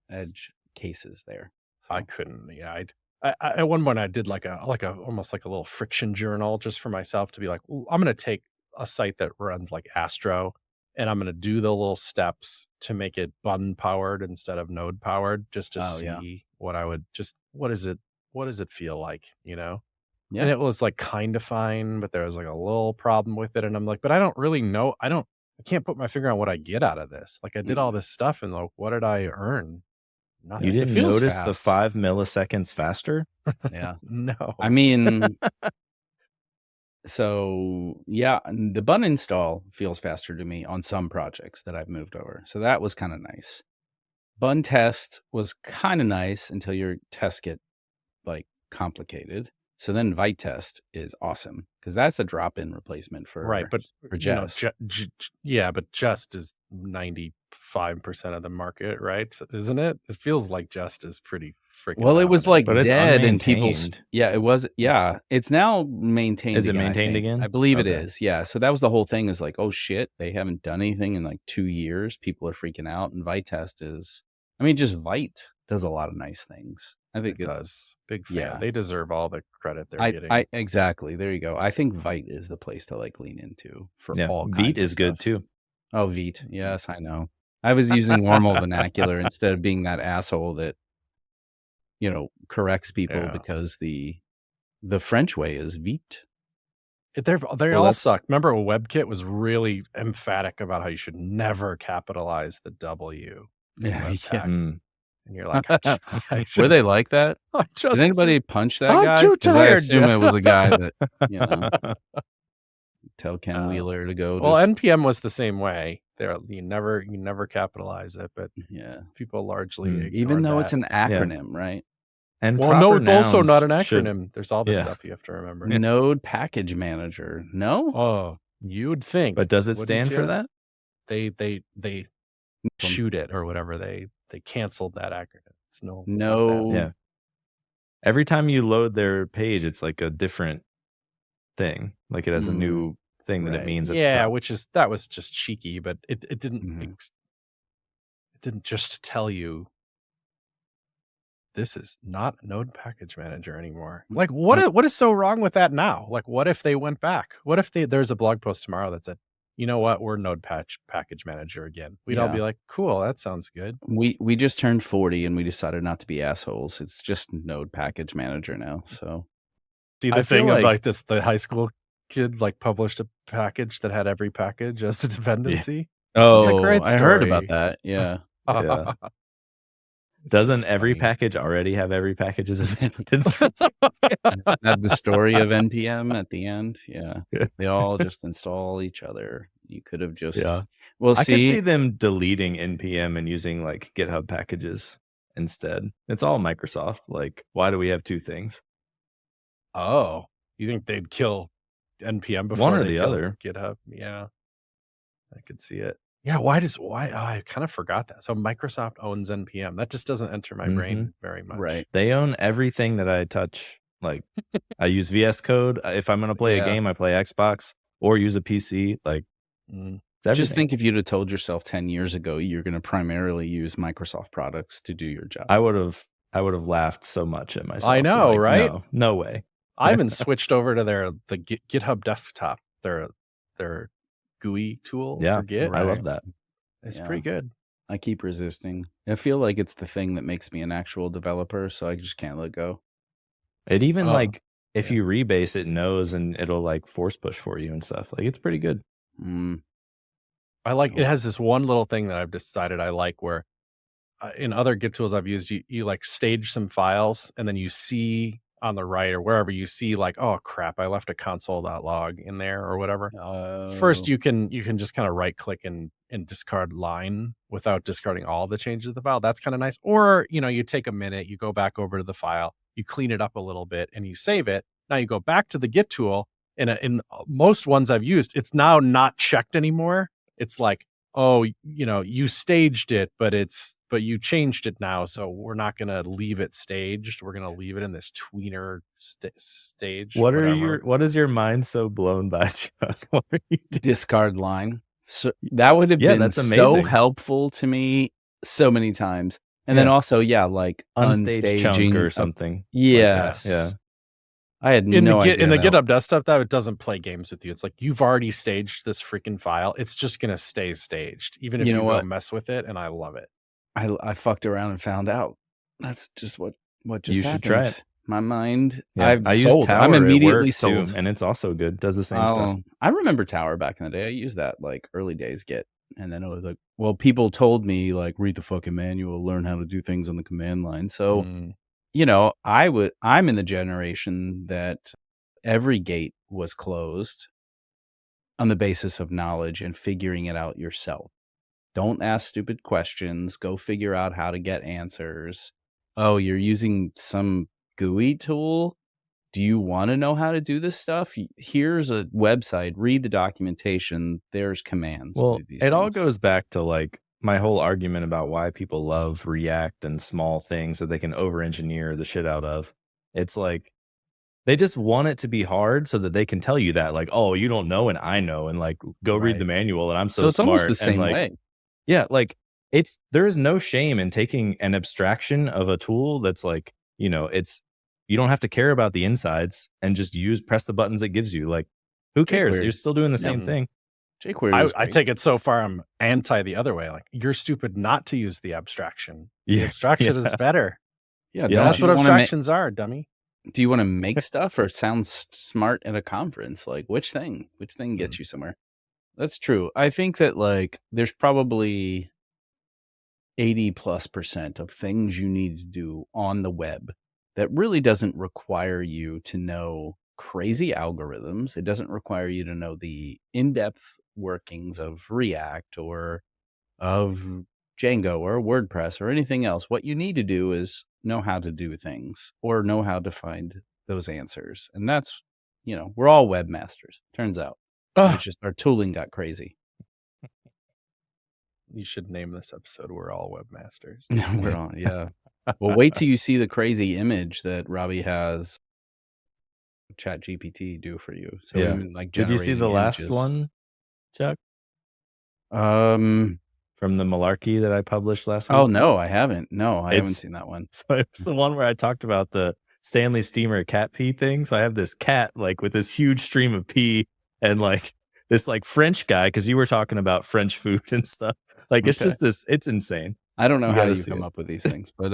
there. So. I couldn't. Yeah, I at one point I did like a almost like a little friction journal just for myself to be like, I'm going to take a site that runs like Astro, and I'm going to do the little steps to make it Bun powered instead of Node powered, just to see what does it feel like, Yeah. And it was like kind of fine, but there was like a little problem with it, and I'm like, but I don't really know. I can't put my finger on what I get out of this. Like I did all this stuff, and like, what did I earn? Nothing. You didn't notice the 5 milliseconds faster? Yeah. No. I mean, so yeah, the Bun install feels faster to me on some projects that I've moved over. So that was kind of nice. Bun test was kind of nice until your tests get like complicated. So then Vite test is awesome because that's a drop-in replacement for Jest. But Jest is 95% of the market, right? Isn't it? It feels like Jest is pretty freaking. Well, it was like dead and people. Yeah, it was. Yeah, it's now maintained. Is it maintained again? I believe it is. Yeah. So that was the whole thing. Is like, oh shit, they haven't done anything in like 2 years. People are freaking out, and Vite test is. I mean, just Vite does a lot of nice things. I think It does. Big fan. Yeah. They deserve all the credit they're getting. Exactly. There you go. I think Vite is the place to like lean into for all kinds Vite of is good stuff. too. Oh, Vite. Yes, I know. I was using normal vernacular instead of being that asshole that, you know, corrects people because the French way is Vite. They all suck. Remember, WebKit was really emphatic about how you should never capitalize the W. And you're like, were they like that? Did anybody punch that guy? Too tired. I assume it was a guy that, you know, tell Ken Wheeler to go. Well, NPM was the same way. There, you never capitalize it, but people largely even though it's an acronym, right? And also not an acronym. There's all this stuff you have to remember. Node package manager. No? Oh, you'd think. But does it stand for that? They shoot it or whatever. They canceled that acronym. It's no. Yeah. Every time you load their page, it's like a different thing. Like it has a new thing that it means. Yeah, that was just cheeky, but it didn't it didn't just tell you this is not Node package manager anymore. Like what is so wrong with that now? Like what if they went back? What if there's a blog post tomorrow that said, you know what, we're Node package manager again. We'd all be like, cool, that sounds good. We just turned 40 and we decided not to be assholes. It's just Node package manager now. So see the thing of like this, the high school kid like published a package that had every package as a dependency. Oh, it's a great story. I heard about that. Yeah. Doesn't every package already have every package as a dependency? Have the story of NPM at the end. Yeah. They all just install each other. You could have just Well, I can see them deleting NPM and using like GitHub packages instead. It's all Microsoft. Like, why do we have two things? Oh, you think they'd kill NPM before one or the other? GitHub? Yeah, I could see it. Yeah, why? I kind of forgot that. So Microsoft owns NPM. That just doesn't enter my brain very much. Right. They own everything that I touch. Like I use VS Code. If I'm going to play a game, I play Xbox or use a PC. Like just think if you'd have told yourself 10 years ago, you're going to primarily use Microsoft products to do your job. I would have laughed so much at myself. I know, like, right? No way. I even switched over to the GitHub desktop. Their GUI tool for Git. I love that. It's pretty good. I keep resisting. I feel like it's the thing that makes me an actual developer, so I just can't let go. It even like if you rebase, it knows and it'll like force push for you and stuff. Like it's pretty good. I like it has this one little thing that I've decided I like where in other Git tools I've used, you like stage some files and then you see on the right or wherever you see like, oh crap, I left a console.log in there or whatever. First, you can just kind of right click and discard line without discarding all the changes of the file. That's kind of nice. Or, you take a minute, you go back over to the file, you clean it up a little bit and you save it. Now you go back to the Git tool and in most ones I've used, it's now not checked anymore. It's like, oh, you staged it, but you changed it now. So we're not going to leave it staged. We're going to leave it in this tweener stage. What is your mind so blown by, Chuck? What are you doing? Discard line. So that would have been that's so helpful to me so many times. And then also, like unstaged chunk or something. Yes. Like I had no idea. In the GitHub desktop, that it doesn't play games with you. It's like you've already staged this freaking file. It's just gonna stay staged, even if you go mess with it. And I love it. I fucked around and found out. That's just what just you happened. should try it. My mind. I use Tower. I'm immediately sold, too, and it's also good. Does the same stuff. I remember Tower back in the day. I used that like early days Git, and then it was like, well, people told me like read the fucking manual, learn how to do things on the command line. So. I'm in the generation that every gate was closed on the basis of knowledge and figuring it out yourself. Don't ask stupid questions. Go figure out how to get answers. Oh, you're using some GUI tool? Do you want to know how to do this stuff? Here's a website. Read the documentation. There's commands. Well, it all goes back to like my whole argument about why people love React and small things that they can over-engineer the shit out of. It's like they just want it to be hard so that they can tell you that, like, oh, you don't know and I know, and like go read the manual and I'm so it's smart. Almost the same and, like, way. Yeah, like there is no shame in taking an abstraction of a tool that's like, you don't have to care about the insides and just press the buttons it gives you. Like, who cares? jQuery. You're still doing the same thing. jQuery I take it so far, I'm anti the other way. Like, you're stupid not to use the abstraction. The Yeah. abstraction is better. Yeah, Yeah. That's what abstractions are, dummy. do you want to make stuff or sound smart at a conference? Like, which thing gets you somewhere? That's true. I think that like there's probably 80+% of things you need to do on the web that really doesn't require you to know crazy algorithms. It doesn't require you to know the in-depth workings of React or of Django or WordPress or anything else. What you need to do is know how to do things or know how to find those answers. And that's, we're all webmasters, turns out. It's just our tooling got crazy. You should name this episode "We're All Webmasters." We're on, yeah. Well, wait till you see the crazy image that Robbie has ChatGPT do for you. So Yeah. even, like, Did you see the last images. one, Chuck? Um. From the malarkey that I published last week? Oh no, I haven't. No, I haven't It's- seen that one. So it was the one where I talked about the Stanley Steamer cat pee thing. So I have this cat like with this huge stream of pee and like this like French guy, because you were talking about French food and stuff. Like it's Okay. just it's insane. I don't know You how gotta you see come it. up with these things, but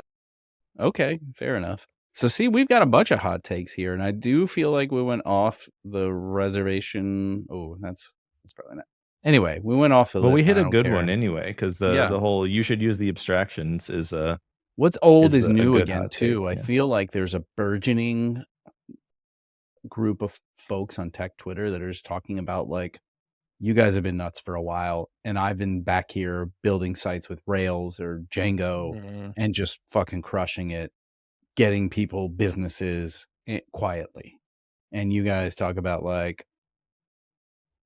okay, fair enough. So see, we've got a bunch of hot takes here, and I do feel like we went off the reservation. Oh, that's probably not. Anyway, we went off the But list. we hit I a don't good care. one anyway, because Yeah. the whole you should use the abstractions is What's old is is a new good again hot too. take, I yeah. feel like there's a burgeoning group of folks on tech Twitter that are just talking about like, you guys have been nuts for a while, and I've been back here building sites with Rails or Django Mm. and just fucking crushing it, getting people businesses quietly. And you guys talk about like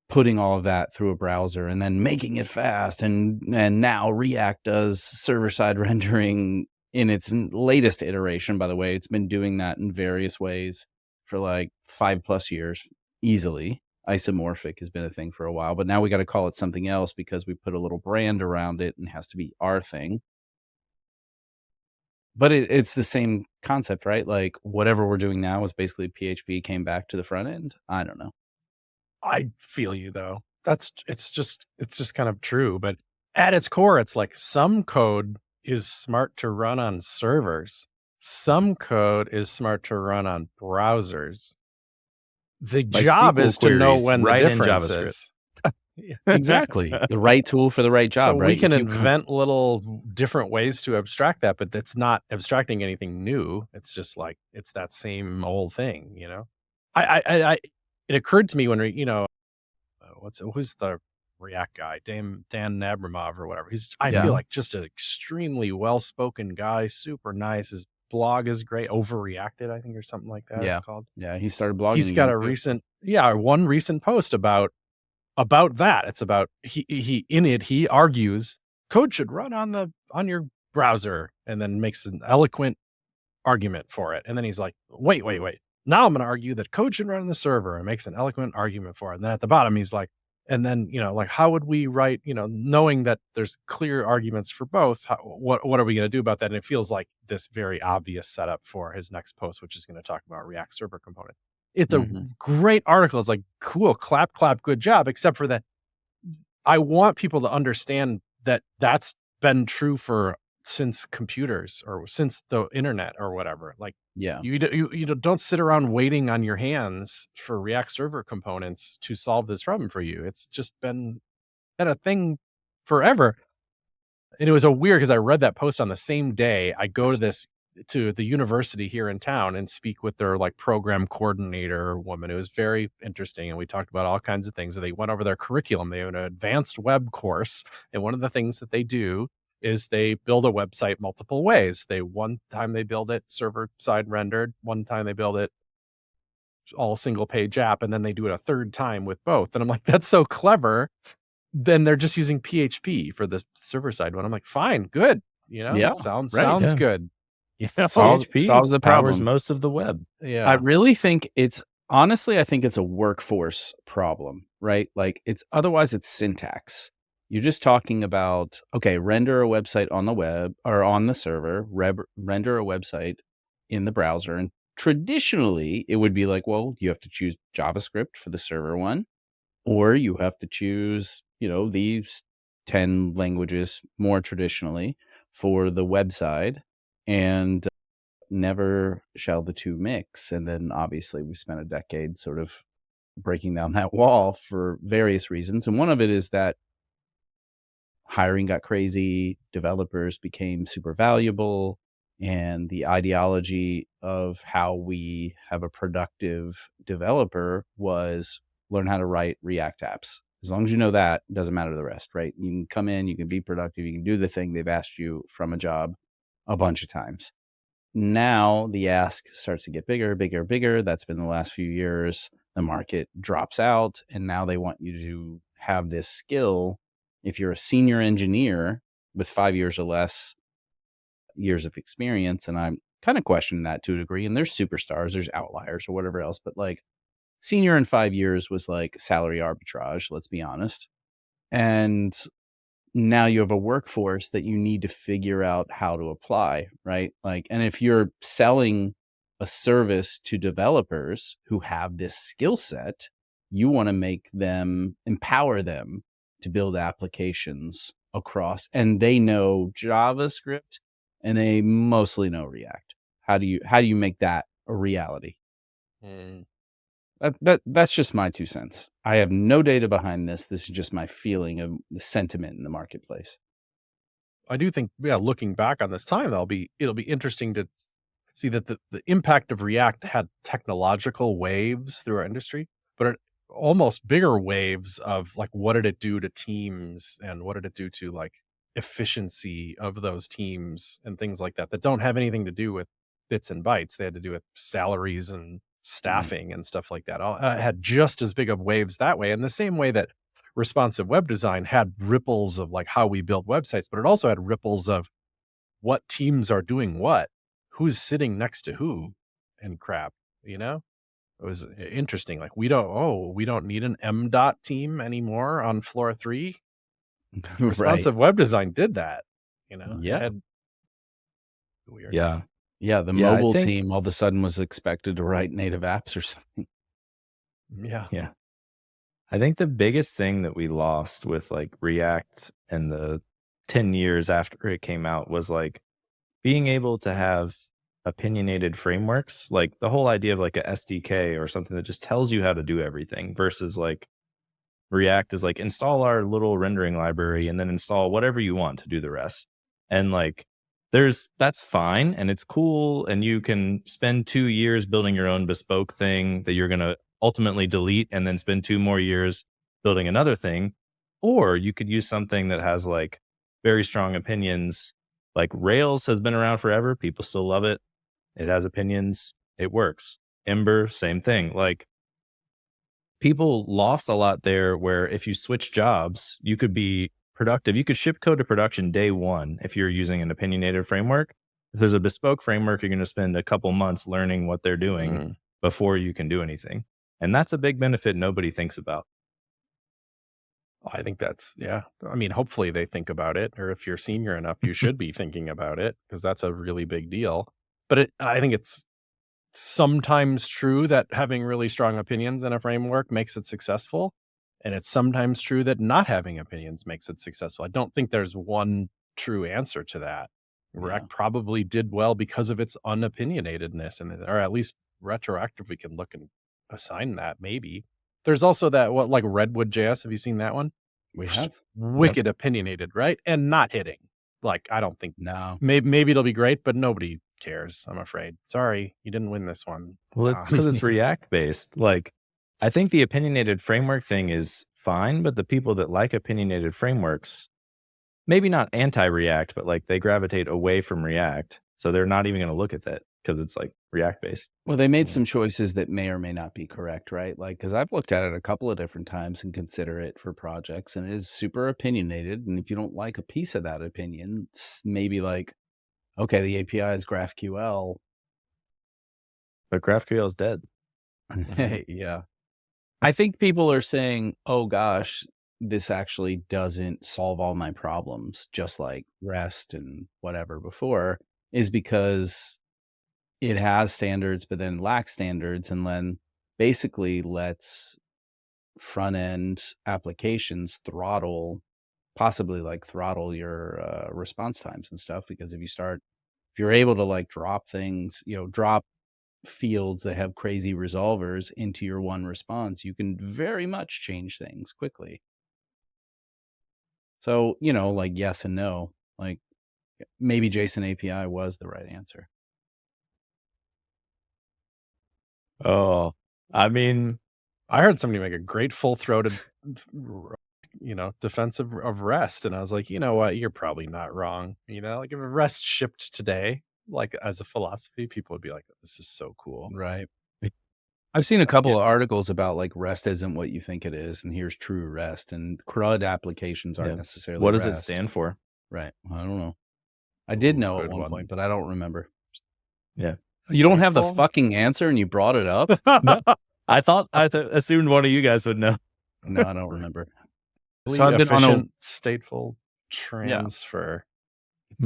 putting all of that through a browser and then making it fast. And now React does server-side rendering in its latest iteration. By the way, it's been doing that in various ways for like 5+ years easily. Isomorphic has been a thing for a while, but now we got to call it something else because we put a little brand around it and it has to be our thing. But it's the same concept, right? Like whatever we're doing now is basically PHP came back to the front end. I don't know. I feel you though. It's just kind of true, but at its core, it's like some code is smart to run on servers. Some code is smart to run on browsers. The Like job SQL is to know queries when the right in difference JavaScript. is. Exactly. The right tool for the right job, So right? we can If you- invent little different ways to abstract that, but that's not abstracting anything new. It's just like it's that same old thing, I it occurred to me when who's the React guy, Dan Abramov or whatever. I Yeah. feel like just an extremely well-spoken guy, super nice. His blog is great, Overreacted, I think, or something like that. Yeah. It's called. Yeah, he started blogging. He's got again, a too. one recent post about that. It's about he argues code should run on your browser and then makes an eloquent argument for it. And then he's like, wait. Now I'm going to argue that code should run on the server, and makes an eloquent argument for it. And then at the bottom, he's like, and then, like, how would we write, knowing that there's clear arguments for both, what are we going to do about that? And it feels like this very obvious setup for his next post, which is going to talk about React server component. It's a great article. It's like, cool, clap, good job. Except for that, I want people to understand that that's been true since computers or since the internet or whatever. Like, Yeah. you don't sit around waiting on your hands for React server components to solve this problem for you. It's just been a thing forever. And it was weird because I read that post on the same day. I go to the university here in town and speak with their like program coordinator woman. It was very interesting. And we talked about all kinds of things. They went over their curriculum. They have an advanced web course. And one of the things that they do is they build a website multiple ways. One time they build it server side rendered. One time they build it all single page app. And then they do it a third time with both. And I'm like, that's so clever. Then they're just using PHP for the server side one. I'm like, fine, good. Yeah, sounds yeah. good. Solves the powers problem. most of the web. Yeah. I really think I think it's a workforce problem, right? Like otherwise it's syntax. You're just talking about, okay, render a website on the web or on the server, render a website in the browser. And traditionally, it would be like, well, you have to choose JavaScript for the server one, or you have to choose, these 10 languages more traditionally for the website. And never shall the two mix. And then obviously we spent a decade sort of breaking down that wall for various reasons. And one of it is that hiring got crazy, developers became super valuable, and the ideology of how we have a productive developer was learn how to write React apps. As long as you know that, it doesn't matter the rest, right? You can come in, you can be productive, you can do the thing they've asked you from a job a bunch of times. Now the ask starts to get bigger, bigger, bigger. That's been the last few years. The market drops out, and now they want you to have this skill. If you're a senior engineer with 5 years or less years of experience, and I'm kind of questioning that to a degree, and there's superstars, there's outliers or whatever else, but like senior in 5 years was like salary arbitrage, let's be honest. And now you have a workforce that you need to figure out how to apply, right? Like, and if you're selling a service to developers who have this skill set, you want to make them, empower them to build applications across, and they know JavaScript and they mostly know React. How do you make that a reality? That's just my 2 cents. I have no data behind this. This is just my feeling of the sentiment in the marketplace. I do think, looking back on this time, it'll be interesting to see that the impact of React had technological waves through our industry, but almost bigger waves of like, what did it do to teams and what did it do to like efficiency of those teams and things like that don't have anything to do with bits and bytes. They had to do with salaries and staffing and stuff like that. Had just as big of waves that way. In the same way that responsive web design had ripples of like how we build websites, but it also had ripples of what teams are doing what, who's sitting next to who and crap, It was interesting. Like we don't need an M.dot team anymore on floor 3. Right. Responsive web design did that, Yeah. Weird. Yeah. Yeah. The mobile team all of a sudden was expected to write native apps or something. Yeah. Yeah. I think the biggest thing that we lost with like React and the 10 years after it came out was like being able to have opinionated frameworks, like the whole idea of like a SDK or something that just tells you how to do everything versus like React is like install our little rendering library and then install whatever you want to do the rest. And like that's fine and it's cool and you can spend 2 years building your own bespoke thing that you're going to ultimately delete and then spend 2 more years building another thing. Or you could use something that has like very strong opinions. Like Rails has been around forever. People still love it. It has opinions. It works. Ember, same thing. Like people lost a lot there where if you switch jobs, you could be productive. You could ship code to production day one if you're using an opinionated framework. If there's a bespoke framework, you're going to spend a couple months learning what they're doing before you can do anything. And that's a big benefit nobody thinks about. I think that's, I mean, hopefully they think about it, or if you're senior enough, you should be thinking about it because that's a really big deal. But I think it's sometimes true that having really strong opinions in a framework makes it successful. And it's sometimes true that not having opinions makes it successful. I don't think there's one true answer to that. React probably did well because of its unopinionatedness, or at least retroactive, we can look and assign that maybe. There's also that, like Redwood JS. Have you seen that one? We have. Wicked opinionated, right? And not hitting. Like, I don't think. No. Maybe it'll be great, but nobody cares, I'm afraid. Sorry, you didn't win this one. Well, it's because it's React based. Like, I think the opinionated framework thing is fine, but the people that like opinionated frameworks, maybe not anti-React, but like they gravitate away from React. So they're not even going to look at that because it's like React based. Well, they made some choices that may or may not be correct, right? Like, because I've looked at it a couple of different times and consider it for projects, and it is super opinionated. And if you don't like a piece of that opinion, it's maybe like, okay, the API is GraphQL. But GraphQL is dead. Yeah. I think people are saying, oh gosh, this actually doesn't solve all my problems, just like REST and whatever before, is because it has standards, but then lacks standards, and then basically lets front end applications possibly throttle your response times and stuff. Because if you're able to like drop things, drop fields that have crazy resolvers into your one response, you can very much change things quickly. So, like yes and no, like maybe JSON API was the right answer. Oh, I mean, I heard somebody make a great full-throated, defense of REST, and I was like, you know what, you're probably not wrong. Like if REST shipped today, like as a philosophy, people would be like, this is so cool. Right. I've seen a couple of articles about like REST isn't what you think it is, and here's true REST, and CRUD applications aren't necessarily what does REST. it stand for? Right. I don't know. I did know at one point, but I don't remember. Yeah. You don't have the fucking answer and you brought it up? No. I assumed one of you guys would know. No, I don't remember. So I've been on a stateful transfer.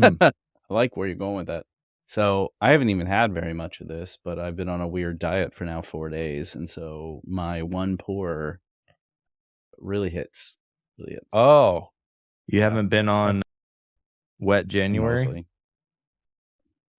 I like where you're going with that. So I haven't even had very much of this, but I've been on a weird diet for now 4 days. And so my one pour really hits. Oh. You haven't been on wet January? Mostly.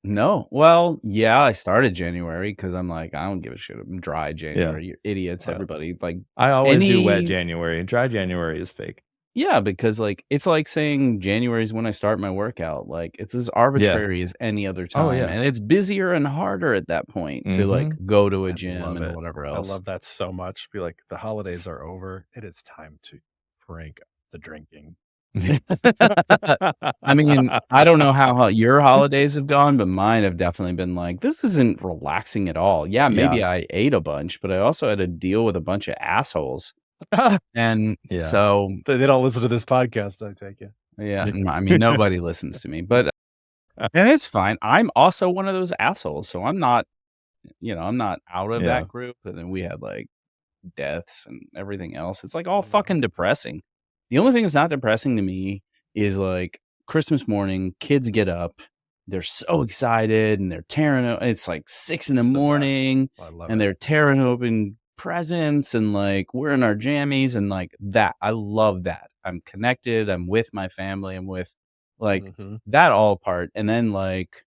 No. Well, yeah, I started January because I'm like, I don't give a shit. I'm dry January. You're idiots, everybody. Like I always do wet January. Dry January is fake. Yeah, because like it's like saying January is when I start my workout. Like it's as arbitrary as any other time. Oh, yeah. And it's busier and harder at that point to like go to a gym and whatever else. I love that so much. Be like, the holidays are over. It is time to break the drinking. I mean, I don't know how your holidays have gone, but mine have definitely been like, this isn't relaxing at all. Yeah, maybe I ate a bunch, but I also had to deal with a bunch of assholes. And so they don't listen to this podcast, I take it. Yeah, I mean, nobody listens to me, but and it's fine. I'm also one of those assholes, so I'm not, I'm not out of that group. And then we had like deaths and everything else. It's like all fucking depressing. The only thing that's not depressing to me is like Christmas morning, kids get up, they're so excited and they're tearing up. It's like 6 a.m. and they're tearing open presents and like we're in our jammies and like that. I love that. I'm connected. I'm with my family. I'm with like that all part. And then like,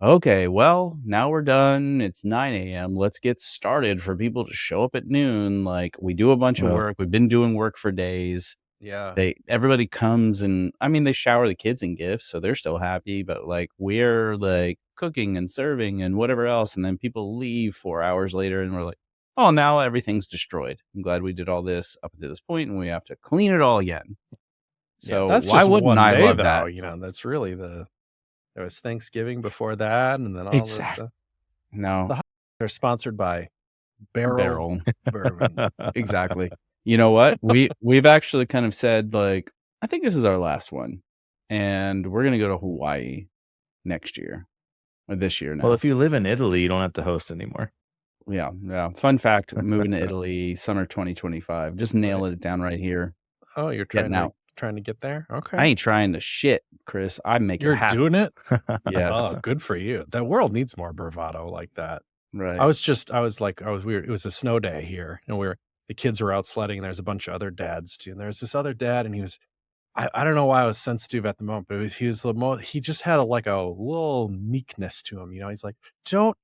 okay, well, now we're done. It's 9 a.m. Let's get started for people to show up at noon. Like we do a bunch of work. We've been doing work for days. Yeah. Everybody comes and I mean, they shower the kids in gifts, so they're still happy, but like we're like cooking and serving and whatever else. And then people leave 4 hours later and we're like, oh, now everything's destroyed. I'm glad we did all this up to this point and we have to clean it all again. So that's why wouldn't I love though, that? That's really there was Thanksgiving before that and then all this stuff. No. They're sponsored by Barrel Bourbon. Exactly. You know what? We've actually kind of said like, I think this is our last one. And we're going to go to Hawaii next year or this year now. Well, if you live in Italy, you don't have to host anymore. Yeah. Fun fact, moving to Italy, summer 2025. Just nailing it down right here. Oh, you're trying to get there? Okay. I ain't trying to shit, Chris. I make it happen. You're doing it? Yes. Oh, good for you. The world needs more bravado like that. Right. I was weird. It was a snow day here and the kids were out sledding and there's a bunch of other dads too. And there's this other dad and he was, I don't know why I was sensitive at the moment, but he just had a little meekness to him. He's like, don't,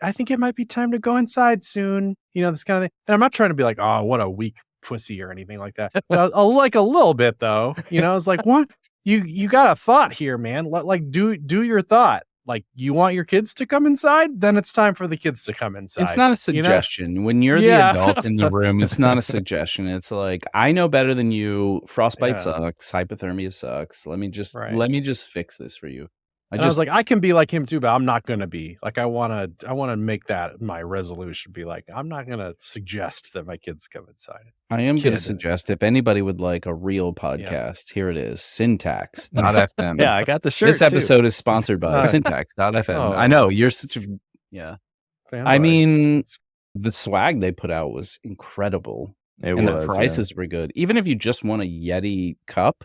I think it might be time to go inside soon. This kind of thing. And I'm not trying to be like, oh, what a weak pussy or anything like that. But I like a little bit though, I was like, what? You got a thought here, man. Do your thought. Like you want your kids to come inside, then it's time for the kids to come inside. It's not a suggestion. When you're the adult in the room, it's not a suggestion. It's like, I know better than you. Frostbite sucks. Hypothermia sucks. Let me just fix this for you. I was like, I can be like him too, but I'm not going to be like, I want to make that my resolution, be like, I'm not going to suggest that my kids come inside. I am going to suggest if anybody would like a real podcast, here it is, Syntax.fm. Yeah, I got the shirt. This episode is sponsored by Syntax.fm. Oh, I know you're such a, I mean, the swag they put out was incredible. It and was the prices were good. Even if you just want a Yeti cup,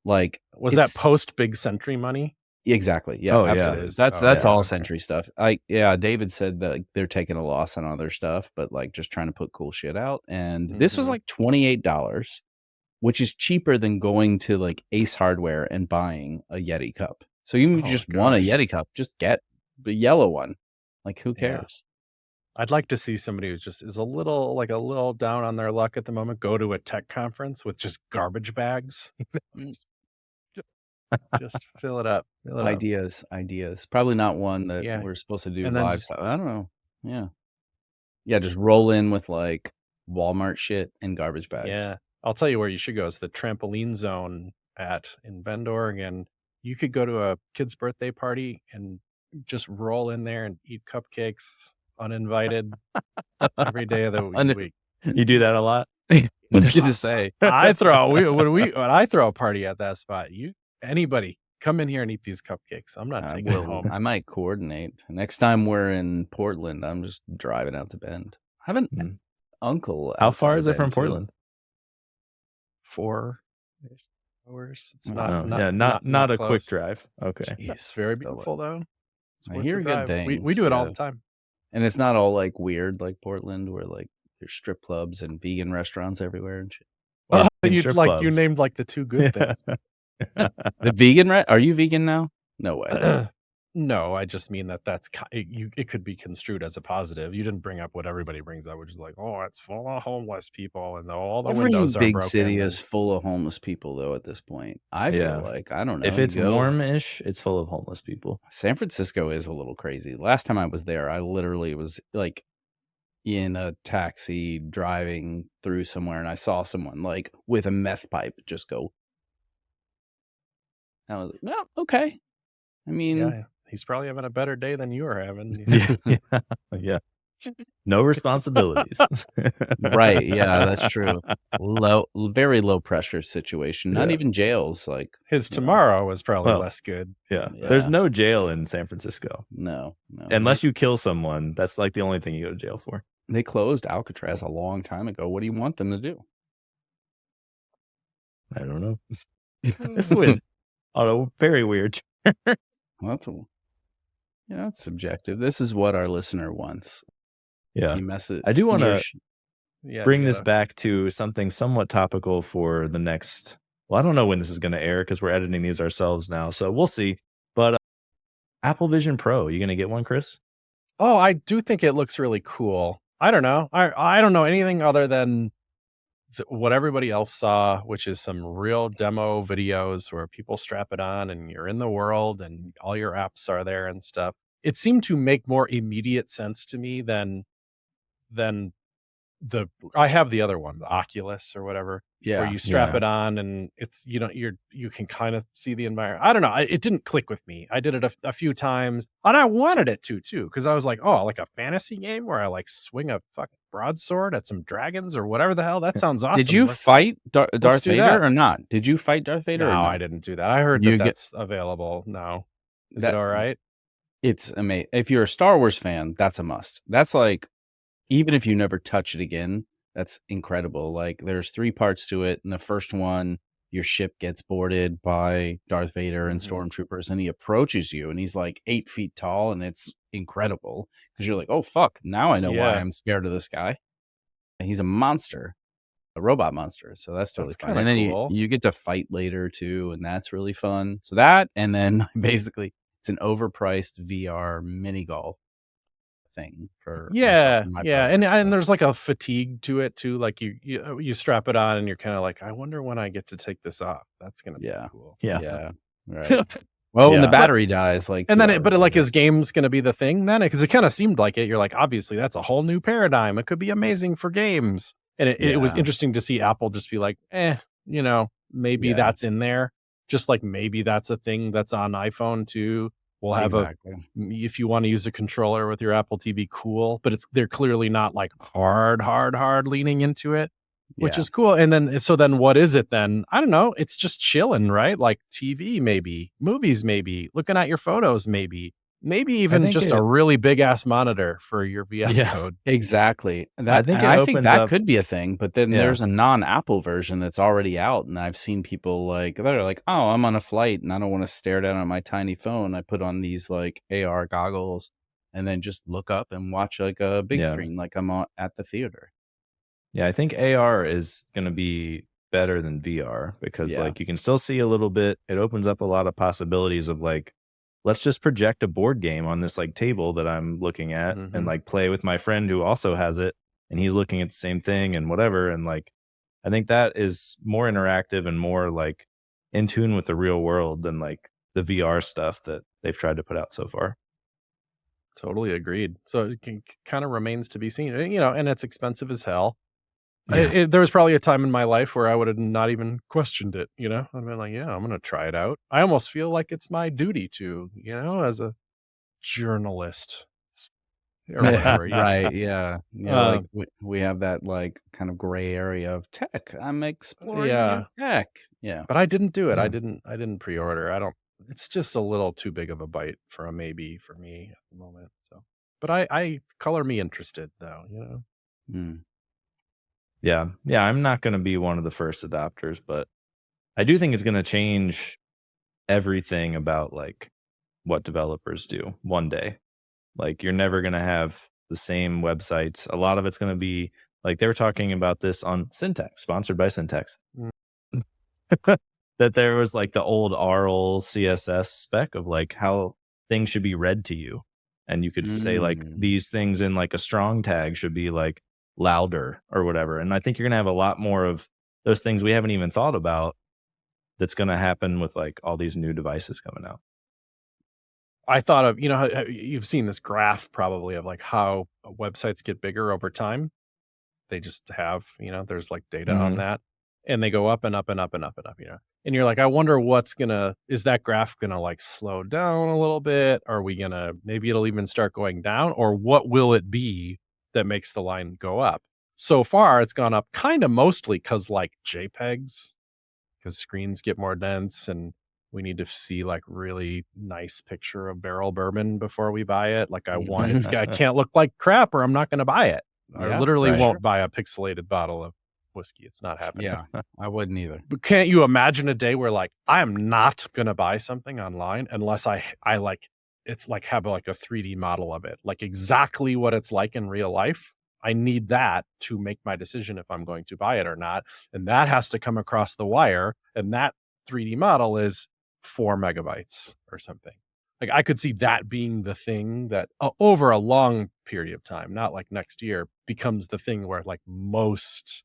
like Was that post Big Century money? exactly. Yeah, Oh, yeah. absolutely. That's yeah, all okay. Century stuff. David said that like, they're taking a loss on other stuff, but like just trying to put cool shit out. And this was Mhm. like $28, which is cheaper than going to like Ace Hardware and buying a Yeti cup. So even if you Oh, just want a gosh. Yeti cup, just get the yellow one. Like who Yeah. cares? I'd like to see somebody who just is a little down on their luck at the moment go to a tech conference with just garbage bags. Just fill it up. Fill it up. Ideas. Probably not one that Yeah. we're supposed to do And then live. just- I don't know. Yeah. Yeah, just roll in with like Walmart shit and garbage bags. Yeah. I'll tell you where you should go. It's the trampoline zone in Bend, Oregon. You could go to a kid's birthday party and just roll in there and eat cupcakes uninvited every day of the week. You do that a lot? What did you say? when I throw a party at that spot, anybody come in here and eat these cupcakes. I'm not taking them home. I might coordinate. Next time we're in Portland, I'm just driving out to Bend. I have an uncle. How far outside is it from Bend, too. Portland? 4 hours. It's not a quick close. drive. Okay. It's very beautiful though. It's I worth hear the good drive. things. We do it all yeah. the time. And it's not all like weird like Portland where like there's strip clubs and vegan restaurants everywhere and shit. Or You strip like clubs. you named like the two good things. The vegan are you vegan now? No way. No, I just mean that's it could be construed as a positive. You didn't bring up what everybody brings up, which is like, oh, it's full of homeless people and all the Every windows are big broken. city is full of homeless people though at this point. I feel like I don't know. If it's warm-ish, it's full of homeless people. San Francisco is a little crazy. Last time I was there, I literally was like in a taxi driving through somewhere and I saw someone like with a meth pipe just go. I was like, well, okay. I mean, Yeah, he's probably having a better day than you are having. Yeah. No responsibilities. right. Yeah, that's true. Very low pressure situation. Not even jails. Like his tomorrow was probably less good. Yeah. There's no jail in San Francisco. No. Unless you kill someone. That's like the only thing you go to jail for. They closed Alcatraz a long time ago. What do you want them to do? I don't know. This went on a very weird. Well, that's subjective. This is what our listener wants. Yeah. Message. I do want to bring this back to something somewhat topical for the next. Well, I don't know when this is going to air because we're editing these ourselves now, so we'll see. But Apple Vision Pro, you going to get one, Chris? Oh, I do think it looks really cool. I don't know. I don't know anything other than what everybody else saw, which is some real demo videos where people strap it on and you're in the world and all your apps are there and stuff. It seemed to make more immediate sense to me than I have the other one, the Oculus or whatever, where you strap it on and it's, you can kind of see the environment. I don't know. It didn't click with me. I did it a few times and I wanted it to too. Cause I was like, oh, like a fantasy game where I like swing a fucking broadsword at some dragons or whatever the hell. That sounds awesome. Did you fight Darth Vader or not? Did you fight Darth Vader? No, or not? I didn't do that. I heard that's available now. Is it all right? It's amazing. If you're a Star Wars fan, that's a must. That's like, even if you never touch it again, that's incredible. Like there's 3 parts to it. And the first one, your ship gets boarded by Darth Vader and stormtroopers and he approaches you and he's like 8 feet tall and it's incredible because you're like, oh, fuck. Now I know why I'm scared of this guy. And he's a monster, a robot monster. So that's totally fun. And then cool. you get to fight later too. And that's really fun. So that, and then basically it's an overpriced VR mini golf thing for and there's like a fatigue to it too, like you strap it on and you're kind of like, I wonder when I get to take this off. That's gonna be cool. Right. Well, when the battery dies, like, and then but is games gonna be the thing then? Because it kind of seemed like it. You're like, obviously that's a whole new paradigm. It could be amazing for games. And it was interesting to see Apple just be like, maybe that's in there, just like maybe that's a thing that's on iPhone too. We'll have if you want to use a controller with your Apple TV, cool. But they're clearly not like hard leaning into it, which is cool. And then what is it then? I don't know. It's just chilling, right? Like TV, maybe movies, maybe looking at your photos, maybe Maybe even think just a really big ass monitor for your VS Yeah. Code. Exactly. And I think it I think opens that up- could be a thing, but then Yeah. there's a non-Apple version that's already out, and I've seen people like they're like, "Oh, I'm on a flight and I don't want to stare down at my tiny phone. I put on these like AR goggles and then just look up and watch like a big Yeah. screen like I'm at the theater." Yeah, I think AR is going to be better than VR because Yeah. like you can still see a little bit. It opens up a lot of possibilities of like, let's just project a board game on this like table that I'm looking at and Mhm. like play with my friend who also has it and he's looking at the same thing and whatever. And like, I think that is more interactive and more like in tune with the real world than like the VR stuff that they've tried to put out so far. Totally agreed. So it kind of remains to be seen, and it's expensive as hell. Yeah. There was probably a time in my life where I would have not even questioned it, I'd been like, yeah, I'm going to try it out. I almost feel like it's my duty to, as a journalist or whatever. Yeah. Right. Yeah. Yeah. Like Um, we have that like kind of gray area of tech. I'm exploring yeah, new tech. Yeah. but I didn't do it. Yeah. I didn't pre-order. It's just a little too big of a bite for a maybe for me at the moment. So, but I color me interested though, Mm. Yeah. Yeah. I'm not going to be one of the first adopters, but I do think it's going to change everything about like what developers do one day. Like you're never going to have the same websites. A lot of it's going to be like they were talking about this on Syntax, sponsored by Syntax. Mm. That there was like the old RL CSS spec of like how things should be read to you. And you could say like these things in like a strong tag should be like louder or whatever. And I think you're going to have a lot more of those things we haven't even thought about that's going to happen with like all these new devices coming out. I thought of, you've seen this graph probably of like how websites get bigger over time. They just have, there's like data on that and they go up and up and up and up and up, and you're like, I wonder is that graph going to like slow down a little bit? Are we going to, maybe it'll even start going down, or what will it be that makes the line go up? So far it's gone up kind of mostly because like JPEGs, because screens get more dense and we need to see like really nice picture of barrel bourbon before we buy it. Like I can't look like crap or I'm not going to buy it. I Yeah, literally right. won't buy a pixelated bottle of whiskey. It's not happening. Yeah. I wouldn't either. But can't you imagine a day where like I am not going to buy something online unless I like it's like have like a 3D model of it, like exactly what it's like in real life. I need that to make my decision if I'm going to buy it or not. And that has to come across the wire. And that 3D model is 4 megabytes or something. Like I could see that being the thing that over a long period of time, not like next year, becomes the thing where like most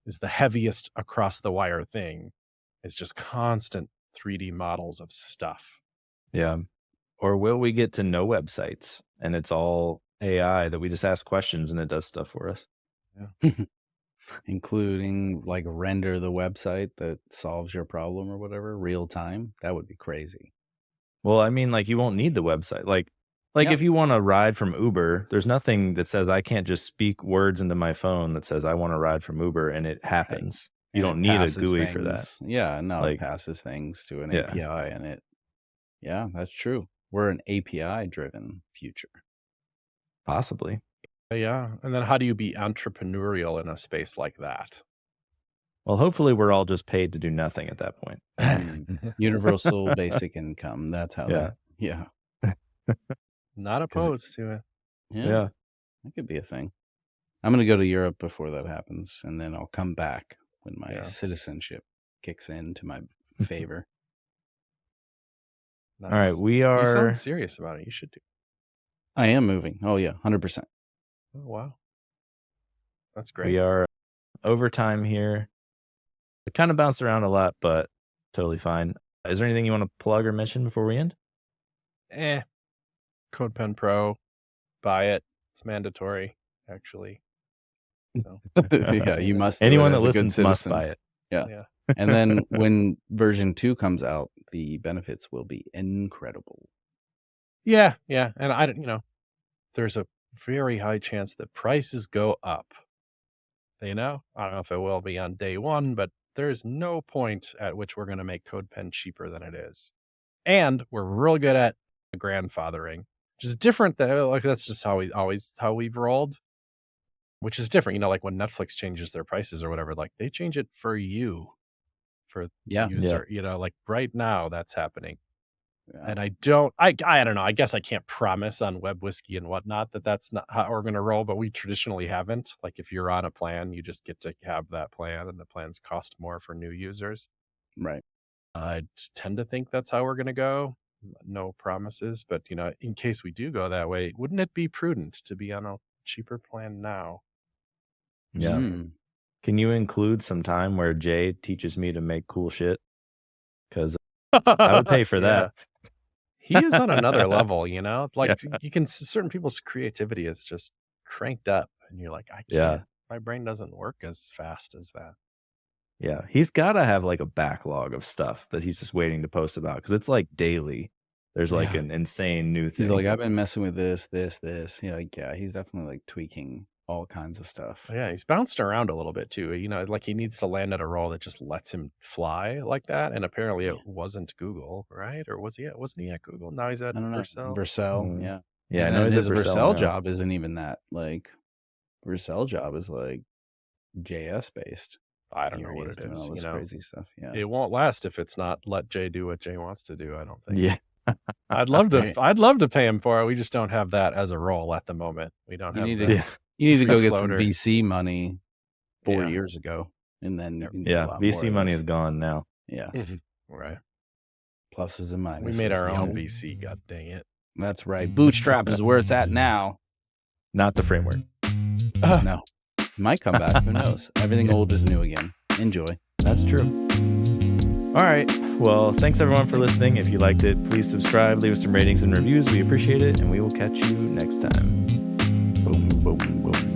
is the heaviest across the wire thing is just constant 3D models of stuff. Yeah. Or will we get to no websites and it's all AI that we just ask questions and it does stuff for us? Yeah. Including like render the website that solves your problem or whatever real time. That would be crazy. Well, I mean, like you won't need the website. Like Yeah. if you want to ride from Uber, there's nothing that says I can't just speak words into my phone that says I want to ride from Uber and it happens. You And don't it need a passes GUI for that. things. Yeah, no, Like- it passes things to an Yeah. API and it. Yeah, that's true. We're an API driven future. Possibly. Yeah. And then how do you be entrepreneurial in a space like that? Well, hopefully we're all just paid to do nothing at that point. Universal basic income. That's how Yeah. Yeah. Not opposed to it. Yeah. That could be a thing. I'm going to go to Europe before that happens, and then I'll come back when my Yeah. citizenship kicks into my favor. Nice. All right, we You are. sound serious about it. You should do. I am moving. Oh, yeah, 100%. Oh, wow. That's great. We are overtime here. We kind of bounced around a lot, but totally fine. Is there anything you want to plug or mention before we end? CodePen Pro, buy it. It's mandatory, actually. So, Yeah, you must. do Anyone it that as a good listens must citizen. buy it. yeah. And then when version 2 comes out, the benefits will be incredible. Yeah. And there's a very high chance that prices go up. I don't know if it will be on day one, but there's no point at which we're going to make CodePen cheaper than it is. And we're real good at grandfathering. which is different than like that's just how we've rolled. Which is different, you know, like when Netflix changes their prices or whatever, like they change it for you, for the user, you know, like right now that's happening. And I don't know. I guess I can't promise on Web Whiskey and whatnot that that's not how we're going to roll, but we traditionally haven't. Like if you're on a plan, you just get to have that plan, and the plans cost more for new users. Right. I tend to think that's how we're going to go. No promises, but you know, in case we do go that way, wouldn't it be prudent to be on a cheaper plan now? Yeah. Can you include some time where Jay teaches me to make cool shit? Because I would pay for that. He is on another level, you know, like you can, certain people's creativity is just cranked up and you're like, I can't, my brain doesn't work as fast as that. Yeah. He's got to have like a backlog of stuff that he's just waiting to post about. Cause it's like daily. There's like an insane new thing. He's like, I've been messing with this. Yeah. Like, yeah, he's definitely like tweaking all kinds of stuff. Yeah, he's bounced around a little bit too. You know, like he needs to land at a role that just lets him fly like that. And apparently it wasn't Google, right? Or was he at, wasn't he at Google? Now he's at Vercel. Vercel, yeah. Yeah, and I know his Vercel job isn't even that. Like, Vercel job is like JS based. I don't know what it is. All this crazy stuff. Yeah, it won't last if it's not let Jay do what Jay wants to do. I don't think. Yeah. I'd love to pay him for it. We just don't have that as a role at the moment. We don't have You need to go get some VC money 4 years ago, and then VC money is gone now. Yeah, right. Pluses and minuses. We made our own VC. God dang it! That's right. Bootstrap is where it's at now. Not the framework. No, it might come back. Who knows? Everything old is new again. Enjoy. That's true. All right. Well, thanks everyone for listening. If you liked it, please subscribe, leave us some ratings and reviews. We appreciate it, and we will catch you next time. Boom, boom, boom.